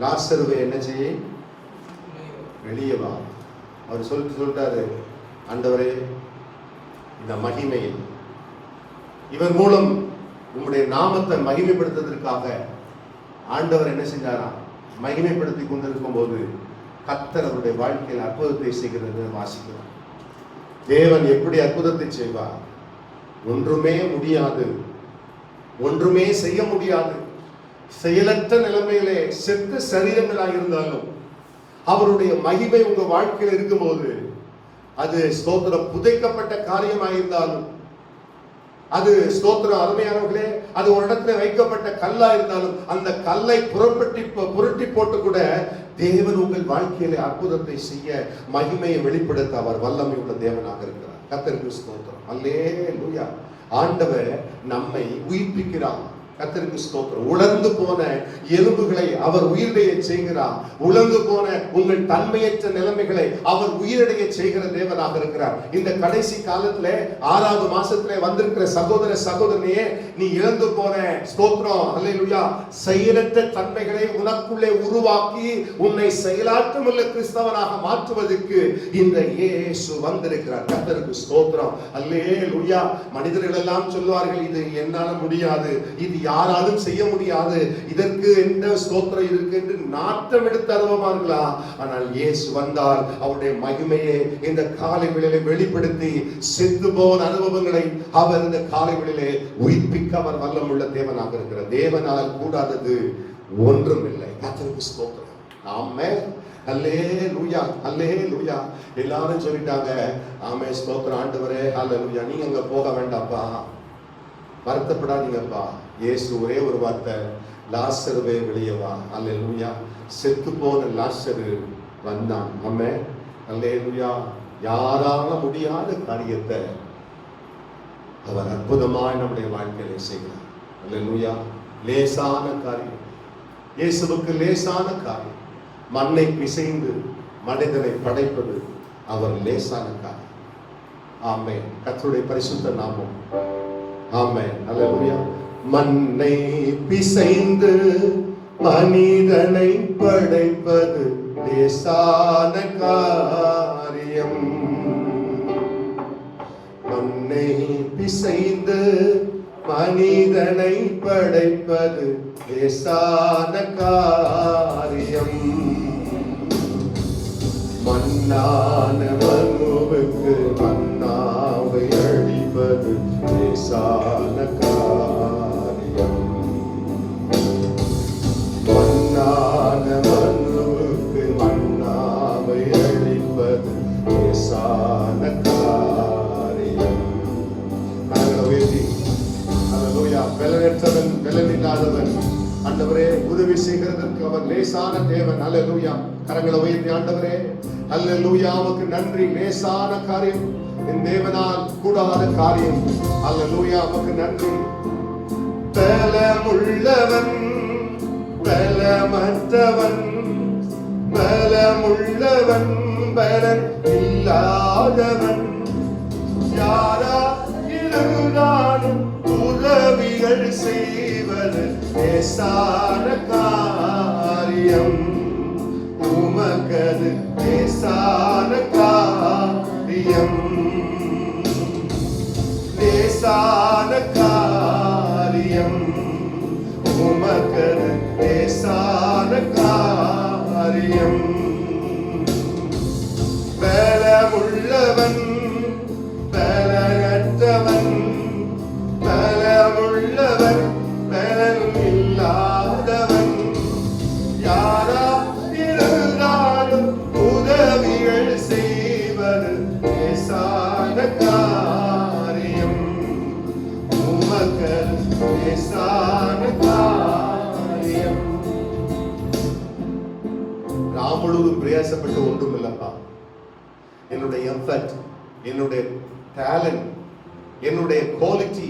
லாசருவை என்ன செய்ய, வெளியே வா. அவர் சொல்லிட்டாரு, ஆண்டவரே இந்த மகிமை இவர் மூலம் உங்களுடைய நாமத்தை மகிமைப்படுத்துவதற்காக ஆண்டவர் என்ன செஞ்சாராம்? மகிமைப்படுத்தி கொண்டிருக்கும் போது கர்த்தர் அவருடைய வாழ்க்கையில் அற்புதத்தை செய்கிறது வாசிக்கிறோம். தேவன் எப்படி அற்புதத்தை செய்வார்? ஒன்றுமே முடியாது, ஒன்றுமே செய்ய முடியாது. செயலற்ற நிலைமையிலே செத்த சரீரங்களாக இருந்தாலும் அவருடைய மகிமை உங்க வாழ்க்கையில் இருக்கும்போது, அது ஸ்தோத்திரம் புதைக்கப்பட்ட காரியமாக இருந்தாலும், அது ஸ்தோத்திரம் அருமையானவர்களே, அது ஒரு இடத்துல வைக்கப்பட்ட கல்லா இருந்தாலும், அந்த கல்லை புரட்டி போட்டு கூட தேவன் உங்கள் வாழ்க்கையில அற்புதத்தை செய்ய, மகிமையை வெளிப்படுத்த அவர் வல்லமை உள்ள தேவனாக இருக்கிறார். கர்த்தருக்கு ஸ்தோத்திரம், அல்லேலூயா. ஆண்டவர் நம்மை உயிர்ப்பிக்கிறார். கர்த்தருக்கு ஸ்தோத்திரம். உலர்ந்து போன எலும்புகளை அவர் உயிரடைய செய்கிறார். உலர்ந்து போன உங்கள் தன்மையற்ற நிலைமைகளை அவர் உயிரடைய செய்கிற தேவனாக இருக்கிறார். இந்த கடைசி காலத்துல 6வது மாசத்துல வந்திருக்கிற சகோதர சகோதரியே, நீ இழந்து போன ஸ்தோத்திரம் அல்லேலூயா செயலற்ற தன்மைகளை உனக்குள்ளே உருவாக்கி உன்னை செயலாற்றமுள்ள கிறிஸ்தவனாக மாற்றுவதற்கு இந்த இயேசு வந்திருக்கிறார். கர்த்தருக்கு ஸ்தோத்திரம், அல்லேலூயா. மனிதர்கள் எல்லாம் சொல்வார்கள், இது என்னால முடியாது, இது யாராலும் செய்ய முடியாது, இதற்கு எந்த ஸ்தோத்திரம் இருக்கு என்று நாட்டம் எடுத்து அனுபவார்களா? ஆனால் இயேசு வந்தால் அவருடைய மகிமையை இந்த காலை வேளையிலே வெளிப்படுத்தி செத்து போன அனுபவங்களை அவர் இந்த காலை வேளையிலே உயிர்ப்பிக்க அவர் வல்லமுள்ள தேவனாக இருக்கிறார். தேவனால் கூடாதது ஒன்றும் இல்லை. கர்த்தருக்கு ஸ்தோத்திரம், ஆமென், அல்லேலூயா, அல்லேலூயா. எல்லாரும் சொல்லிட்டாங்க, ஆமென், ஸ்தோத்திரம் ஆண்டவரே, அல்லேலூயா. நீங்க அங்க போக வேண்டாம்ப்பா, வருத்தப்படாதீங்கப்பா. இயேசு ஒரே ஒரு வார்த்தை, லாசருவே வெளியே வா. அல்லேலூயா. செத்து போன லாசரு வந்தான். ஆமென், அல்லேலூயா. யாரால முடியாத காரியத்தை அவர் அற்புதமாய் நம்முடைய வாழ்க்கையில செய்கிறார். அல்லேலூயா. லேசான காரியம், இயேசுவுக்கு லேசான காரியம். மண்ணை பிசைந்து மனிதனை படைப்பது அவர் லேசான காரியம். ஆமென். கர்த்தருடைய பரிசுத்த நாமம், ஆமென், அல்லேலூயா. மண்ணை பிசைந்து மனிதனை படைப்பது லேசான காரியம். மண்ணை பிசைந்து மனிதனை படைப்பது லேசான காரியம். மண்ணான மனுவுக்கு மன்னாவை அழிப்பது லேசான காரியம். மண்ணான மனுவுக்கு மன்னாவை அழிப்பது லேசான காரியம். அல்லேலூயா. பலனற்றவன் பலனில்லாதவன் ஆண்டவரே உதவி செய்கிறதற்கு அவர் லேசான தேவன். அல்லேலூயா. கரங்களை உயர்த்தி ஆண்டவரே, அல்லேலூயா, உமக்கு நன்றி. லேசான காரியம், என் தேவனால் கூடாத காரியம். அல்லேலூயா, உமக்கு நன்றி. பலமுள்ளவன் பலமற்றவன், பலமுள்ளவன் பலன் இல்லாதவன், யாரா இருந்தாலும் உதவிகள் செய்வது லேசான காரியம். உமக்கது லேசான காரியம், லேசான காரியம் உமக்கது லேசான காரியம். பலமுள்ளவன் பலனற்றவன், பலமுள்ளவன் பலன் இல்லாதவன், யாரா இருந்தாலும் உதவிகள் செய்வது லேசான காரியம் உமக்கது லேசான காரியம். நான் முழுவதும் பிரயாசப்பட்டு ஒன்றும் இல்லப்பா. என்னுடைய எஃபர்ட், என்னுடைய டேலண்ட், என்னுடைய குவாலிட்டி,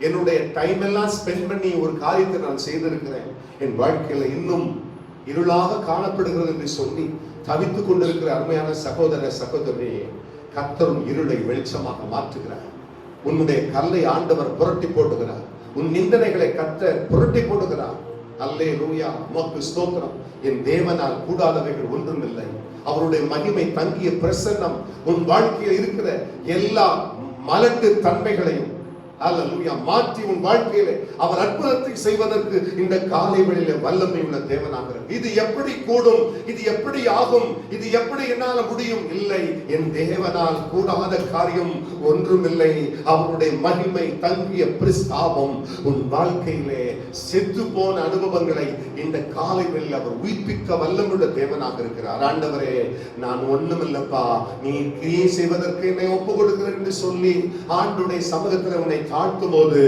என்னுடைய டைம் எல்லாம் ஸ்பெண்ட் பண்ணி ஒரு காரியத்தை நான் செய்திருக்கிறேன். என் வாழ்க்கையில இன்னும் இருளாக காணப்படுகிறது என்று சொல்லி தவித்துக் கொண்டிருக்கிற அருமையான சகோதர சகோதரியே, கர்த்தரும் இருளை வெளிச்சமாக மாற்றுகிறார். உன்னுடைய கல்லை ஆண்டவர் புரட்டி போடுகிறார். உன் நிந்தனைகளை கர்த்தர் புரட்டி போடுகிறார். அல்லேலூயா, உமக்கு ஸ்தோத்திரம். என் தேவனால் கூடாதவைகள் ஒன்றும் இல்லை. அவருடைய மகிமை தங்கிய பிரசன்னம் உன் வாழ்க்கையில் இருக்கிற எல்லா மலட்டு தன்மைகளையும் அல்லேலூயா மாற்றி உன் வாழ்க்கையிலே அவர் அற்புதத்தை செய்வதற்கு இந்த காலை வேளையிலே வல்லமை உள்ள தேவனாக. இது எப்படி கூடும், இது எப்படி ஆகும், இது எப்படி என்னால் முடியும்? இல்லை, என் தேவனால் கூடாத காரியம் ஒன்றுமில்லை. அவருடைய மகிமை தங்கிய பிரஸ்தாபம் உன் வாழ்க்கையிலே செத்து போன அனுபவங்களை இந்த காலை வேளையில் அவர் உயிர்ப்பிக்க வல்லமுள்ள தேவனாக இருக்கிறார். ஆண்டவரே, நான் ஒண்ணுமில்லப்பா, நீ கிரியை செய்வதற்கு என்னை ஒப்பு கொடுக்கிறேன் என்று சொல்லி ஆண்டுடைய சமூகத்தில் உன்னை தாழ்த்தும் போது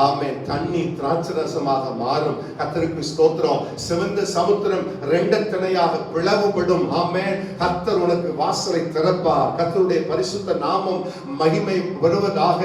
ஆமென், தண்ணீர் திராட்சரசமாக மாறும். கர்த்தருக்கு ஸ்தோத்திரம். சிவந்த சமுத்திரம் இரண்டத்தனையாக பிளவுபடும். ஆமென். கர்த்தர் உனக்கு வாசலை திறப்பார். கர்த்தருடைய பரிசுத்த நாமம் மகிமை வருவதாக.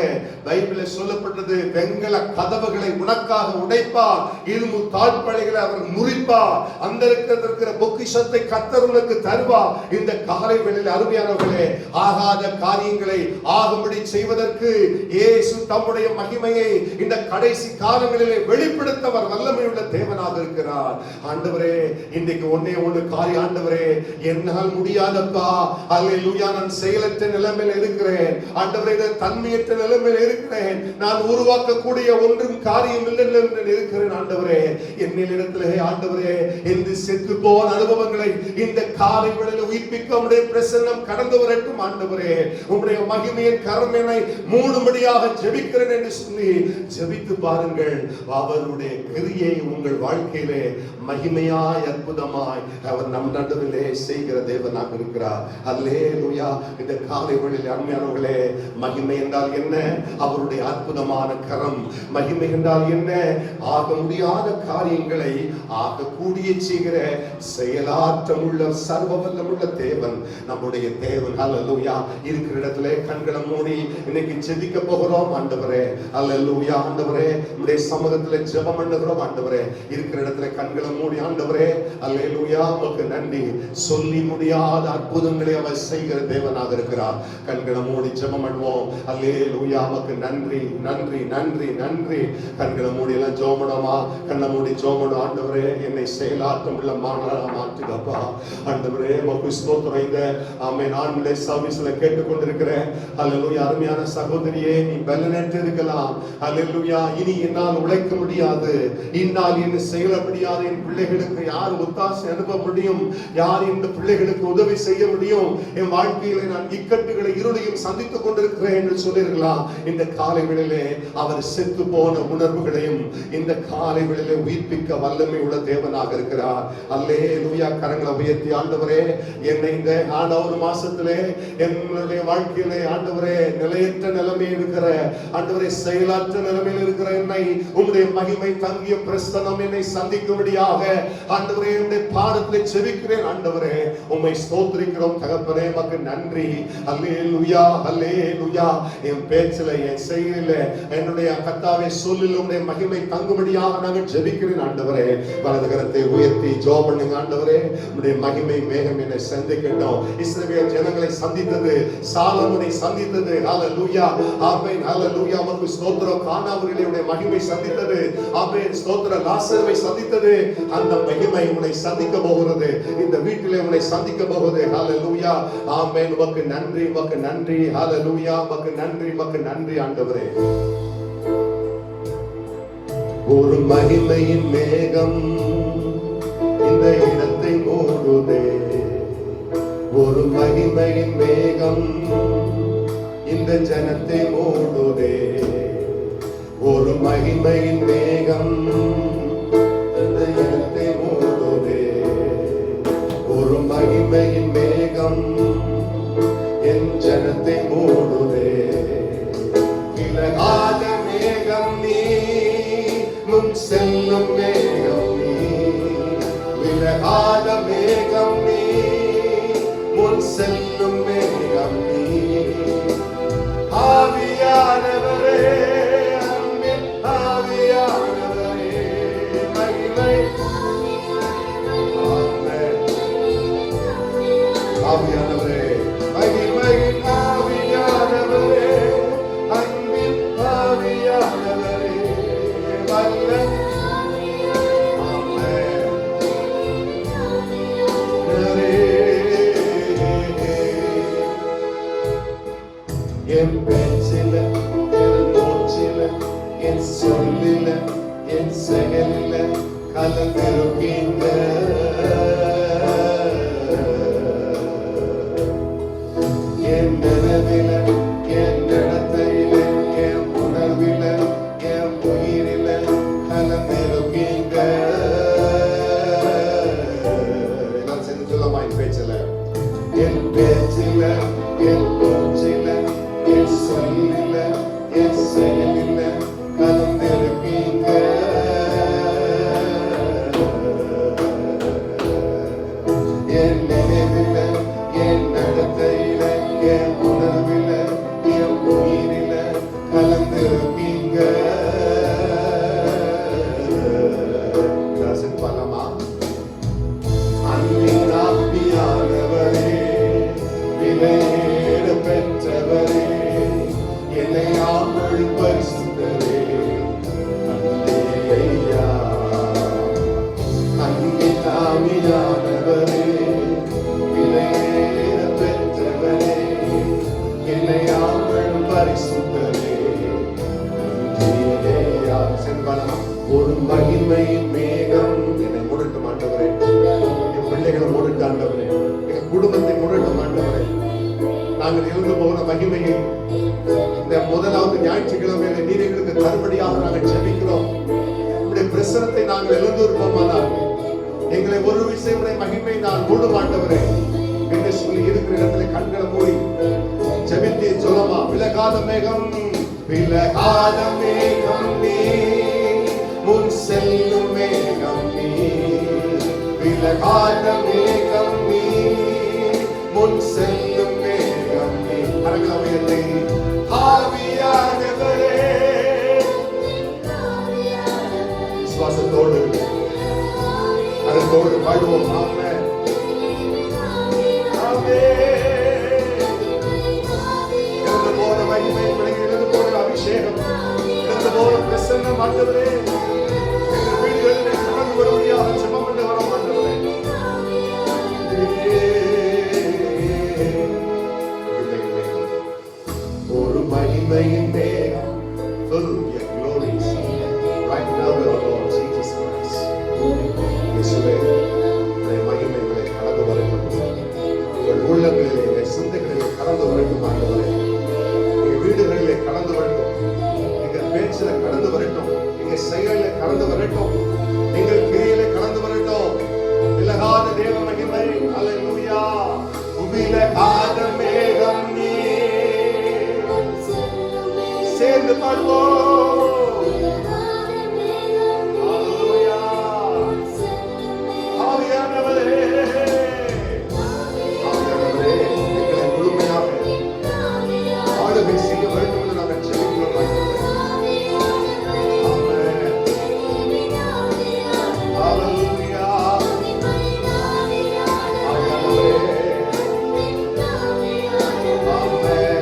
பைபிளில் சொல்லப்பட்டது, வெண்கல கதவுகளை உனக்காக உடைப்பார், இரும்பு தாழ்பாளைகளை அவர் முறிப்பார், அந்த இருக்கிற பொக்கிஷத்தை கர்த்தர் உனக்கு தருவார். இந்த காலை வேளையில் அருமையானவர்களே, ஆகாத காரியங்களை ஆகும்படி செய்வதற்கு இயேசு தம்முடைய மகிமையை இந்த கடைசி காலங்களிலே வெளிப்படுத்தவர் வல்லமையுள்ள தேவனாக இருக்கிறார். ஆண்டவரே, இன்றைக்கு ஒன்னே ஒன்று காரியம். ஆண்டவரே, என்னால் முடியாதப்பா, அல்லேலூயா, நான் செயலற்ற நிலைமையில் இருக்கிறேன். ஆண்டவரே, தன்மையற்ற நிலைமையில் இருக்கிறேன். நான் உருவாக்கக்கூடிய ஒன்றும் காரியம் இல்லை என்று இருக்கிறேன். ஆண்டவரே, என்னிடத்திலே ஆண்டவரே, இந்த செத்து போன அனுபவங்களை இந்த காலை வேளையில் உயிர்ப்பிக்க உம்முடைய பிரசன்னம் கடந்து வரட்டும். ஆண்டவரே, உம்முடைய மகிமையின் கரமேனை மூடும்படியாக ஜெபிக்கிறேன் என்று சொல்லி ஜெபித்து பாருங்கள். அவருடைய கிரியை உங்கள் வாழ்க்கையிலே மகிமையாய் அற்புதமாய் அவர் நம் நடுவிலே செய்கிற தேவனாக இருக்கிறார். அல்லேலூயா. இந்த காலை வேளையில் அருமையானவர்களே, மகிமை என்றால் என்ன? அவருடைய அற்புதமான கரம். மகிமை என்றால் என்ன? ஆக முடியாத காரியங்களை ஆகக்கூடிய செய்கிற செயலாற்றமுள்ள சர்வ வல்லமுள்ள தேவன் நம்முடைய தேவன். அல்லேலூயா. இருக்கிற இடத்திலே கண்களை மூடி இன்னைக்கு ஜெபிக்க போகிறோம். ஆண்டவரே, அல்லேலூயா. ஆண்டவரே, உம்முடைய சமூகத்திலே ஜெபம் பண்ணுகிறோம். ஆண்டவரே, இருக்கிற இடத்திலே கண்களை மூடி ஆண்டவரே, அல்லேலூயா, உமக்கு நன்றி. சொல்லி முடியாத அற்புதங்களை அவர் செய்கிற தேவனாக இருக்கிறார். கண்களை மூடி ஜெபம் பண்ணுவோம். அல்லேலூயா, உமக்கு நன்றி நன்றி நன்றி நன்றி. கண்களை மூடி எல்லாம் ஜெபம்மா, கண்ணை மூடி ஜெபம். ஆண்டவரே, என்னை செயலாற்றம் உள்ள மாணவராக மாற்றுங்கப்பா. ஆண்டவரே, உமக்கு ஸ்தோத்திரம். இந்த ஆமென் ஆன்லைன் சர்வீஸ்ல கேட்டுக்கொண்டிருக்கிறேன். அல்லேலூயா. அருமையான சகோதரியே, நீ பலனற்று இருக்கலாம். அல்லேலூயா. இனி என்னால் உழைக்க முடியாது, இன்னால் என்ன செய்ய முடியாது, என் பிள்ளைகளுக்கு யார் ஒத்தாசை அனுப்ப முடியும், யார் இந்த பிள்ளைகளுக்கு உதவி செய்ய முடியும், என் வாழ்க்கையில நான் இக்கட்டுகளை இருளையும் சந்தித்துக் கொண்டிருக்கிறேன் என்று சொல்லிருக்கலாம். இந்த காலை வேளையிலே அவர் செத்து போன உணர்வுகளையும் இந்த காலை வேளையிலே உயிர்ப்பிக்க வல்லமை உள்ள தேவனாக இருக்கிறார். அல்லேலூயா. கரங்களை உயர்த்தி ஆண்டவரே, என்னை இந்த ஒரு மாசத்திலே என்னுடைய வாழ்க்கையிலே ஆண்டவரே நிலையற்ற நிலைமையில் இருக்கிற ஆண்டவரே, செயலற்ற நிலைமையில் இருக்கிற என்னை உம்முடைய மகிமை தங்கிய பிரசன்னம் என்னை சந்திக்கும்படியாக ஆண்டவரே உம்முடைய பாதத்திலே ஜெபிக்கிறேன். ஆண்டவரே, உம்மை ஸ்தோத்திரிக்கிறோம் தகப்பனே, உமக்கு நன்றி. அல்லேலூயா அல்லேலூயா. என் பேச்சில, என் செயலில, என்னுடைய கர்த்தாவே சொல்லில் உம்முடைய மகிமை தங்கும்படியாக நாங்கள் ஜெபிக்கிறேன். ஆண்டவரே, வலது கரத்தை உயர்த்தி ஜெபம் பண்ணுங்க. ஆண்டவரே, உம்முடைய மகிமை மேகம் என்னை சந்திக்கட்டும். இஸ்ரவேல் ஜனங்களை சந்தித்தது, சாலமோனை சந்தித்தது. ஹalleluya ஆமென். ஹalleluya. உமக்கு ஸ்தோத்திரம். கானாவூரிலே உடைய மகிமை சந்தித்தது. ஆமென். ஸ்தோத்திரம். லாசருவை சந்தித்தது. அந்த மகிமை உன்னை சந்திக்க போகிறது. இந்த வீட்டிலே உன்னை சந்திக்க போகிறது. ஹalleluya. ஆமென். உமக்கு நன்றி, உமக்கு நன்றி. ஹalleluya. உமக்கு நன்றி, உமக்கு நன்றி ஆண்டவரே. ஒரு மகிமையின் மேகம் இந்த இடத்தை மூடுதே. ஒரு மகிமையின் மேகம் இந்த ஜனத்தை மூடுதே. ஒரு மகிமையின் மேகம் இந்த இடத்தை மூடுதே. ஒரு மகிமையின் மேகம் என் ஜனத்தை மூடுதே. விலகாத மேகம் நீ, முன் செல்லும் மேகம் நீ. விலகாத மேகம் நீ, முன் செல்லும் மேகம் நீ. ஆவியானவரே, அன்பின் ஆவியானவரே, மகிமை. ஆமென். ஆவியானவரே, மகிமையின் ஆவியானவரே, அன்பின் ஆவியானவரே, வல்ல. ஆமென். என் பேச்சில, என் மூச்சில, என் சொல்லில, என் செயலில கலந்திருக்கீங்க. என் நினைவில, என் நடத்தையில, என் உணர்வில, என் உயிரில கலந்திருக்கீங்க. எல்லாம் சேர்ந்து சொல்லமா? என் பேச்சில, என் பேச்சில, என் மூச்சில, என் சொல்லில, என் செயலில கலந்திருக்கீங்க. என் நினைவில, என் நடத்தையில, என் உணர்வில, என் உயிரில கலந்திருக்கீங்க. ரசிப்பலமா? அன்பின் ஆவியானவரே, விலையேற பெற்றவரே, என்னை ஆள் பரிசுத்தரே, அல்லேலூயா. அன்பின் ஆவியானவரே, விலையேற பெற்றவரே, என்னை ஆள் பரிசுத்தரே, அல்லேலூயா. செல்வனம். ஒரு மகிமையின் மேகம் என்னை மூடட்டும் ஆண்டவரே. என் பிள்ளைகளை மூடட்டும் ஆண்டவரே. என் குடும்பத்தை மூடட்டும் ஆண்டவரே. நாங்கள் இருந்து போன மகிமையை இந்த முதலாவது ஞாயிற்றுக்கிழமையில நீர் எங்களுக்கு தருபடியாக நாங்கள் ஜெபிக்கிறோம். உடைய பிரசனத்தை நாங்கள் எழுந்திருப்போமானால் எங்களை ஒரு விஷயம் மகிமை நான் மூட மாட்டவரே என்று சொல்லி இருக்கிற இடத்துல கண்களை மூடி ஜெபித்து சொல்லமா? விலகாத மேகம், விலகாத மேகம் நீ, முன் செல்லும் மேகம் நீ. விலகாத மேகம் நீ, முன் செல்லும் மேகம் நீ. அரங்கமையத்தை ஆவியானவரே, விசுவாசத்தோடு அதோடு பாடுவோம். ஆமென். இழந்து போன மகிமை, இழந்து போன அபிஷேகம், இழந்து போன பிரசன்னம் ஆண்டவரே, எங்கள் வீடுகளிலே கடந்து வரும்படியாக ஜெபம் பண்ண வரோம் ஆண்டவரே. ஒரு மகிமையின் மேகம், fill your glories right now with our Lord Jesus Christ. இயேசுவே, உம்முடைய மகிமைகளை கடந்து வரட்டும். உங்கள் உள்ளங்களிலே, எங்கள் சிந்தைகளிலே கடந்து வரட்டும் ஆண்டவரே. எங்கள் வீடுகளிலே கடந்து வரட்டும். எங்கள் பேச்சில கடந்து வரட்டும். எங்கள் செயலிலே கடந்து வரட்டும். எங்கள் கிரியிலே கடந்து வரட்டும். விலகாத தேவ மகிமை. அல்லேலூயா. விலகாத மேகம் நீ. சேர்ந்து பாடுவோம். அல்லேலூயா. ஆவியானவரே, ஆவியானவரே, எங்களை முழுமையாக ஆளுகை செய்ய வேண்டும் என்று நாங்கள் ஜெபிக்கிறோம் ஆண்டவரே. ஆமென். அல்லேலூயா. ஆவியானவரே. ஆமென்.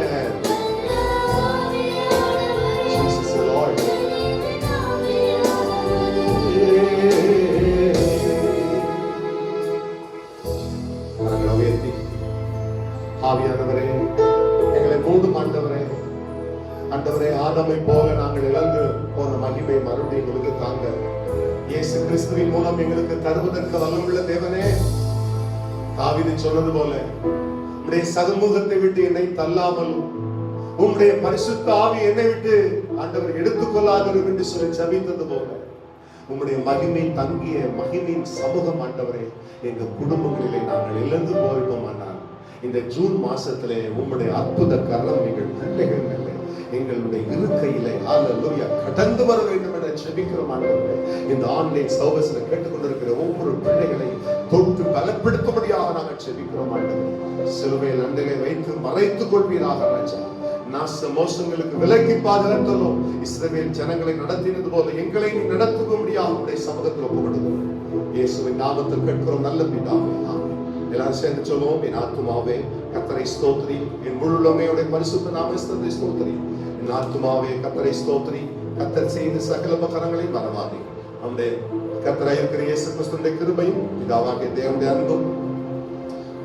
ஆவியானவரே, எங்களை மூடும் ஆண்டவரே. ஆண்டவரே, ஆதாமை போல நாங்கள் இழந்து போன மகிமை மறுபடியும் எங்களுக்கு தாங்க. இயேசு கிறிஸ்துவின் மூலம் எங்களுக்கு தருவதற்கு வல்லமுள்ள தேவனே, தாவீது சொன்னது போல உம்முடைய சதுமுகத்தை விட்டு என்னை தள்ளாமலும் உம்முடைய பரிசுத்த ஆவி என்னை விட்டு ஆண்டவர் எடுத்துக்கொள்ளாதரும் என்று சொல்லி ஜெபித்தது போல உம்முடைய மகிமை தங்கிய மகிமையின் சமூகம் ஆண்டவரே எங்க குடும்பங்களிலே நாங்கள் இழந்து போயிருப்போமானால் இந்த ஜூன் மாசத்திலே உம்முடைய அற்புத கரம் எங்கள் பிள்ளைகள் மேலே எங்களுடைய இருக்கையிலே ஹல்லேலூயா கடந்து வர வேண்டும் என ஜெபிக்கிறோம் ஆண்டவரே. இந்த ஆன்லைன் சர்வீஸ்ல கேட்டுக்கொண்டிருக்கிற ஒவ்வொரு பிள்ளைகளை தொட்டு பலப்படுத்தும்படியாக நாங்கள் ஜெபிக்கிறோம் ஆண்டவரே. சிலுவையில் அண்டையை வைத்து மறைத்துக் கொள்வீராக ராஜா. நாச மோசங்களுக்கு விலக்கி பாதுகாத்தலும் இஸ்ரவேல் ஜனங்களை நடத்தினது போல எங்களை நடத்தும்படியாக உடைய சமூகத்தில் ஒப்புக்கொடுக்கிறோம். இயேசுவின் நாமத்தில் கேட்கிறோம் நல்ல பிதாவே, ஆமென். எல்லாரும் சேர்ந்து சொல்லுவோம். என் ஆத்துமாவே கர்த்தரை ஸ்தோத்திரி, என் முழுமையோட பரிசுத்த நாமத்தை ஸ்தோத்திரி. என் ஆத்துமாவே கர்த்தரை ஸ்தோத்திரி, கர்த்தர் செய்த சகல உபகாரங்களை மறவாதே. நம்முடைய கர்த்தராய் இருக்கிற இயேசு கிறிஸ்துவின் கிருபையும் பிதாவாகிய தேவனுடைய அன்பும்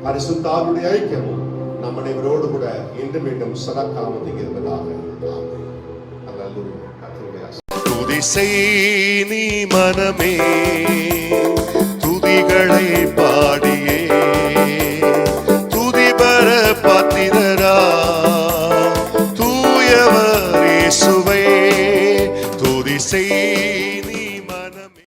பரிசுத்த ஆவியுடைய ஐக்கியமும் நம் அனைவரோடு கூட இன்று மீண்டும் சதாகாலத்தில் இருப்பதாக. ஆமென். அல்லேலூயா. கர்த்தருடைய துதி செய் நீ மனமே, துதிகளை பாடியே துதிபர பாத்திரரா தூயவர் இயேசுவே.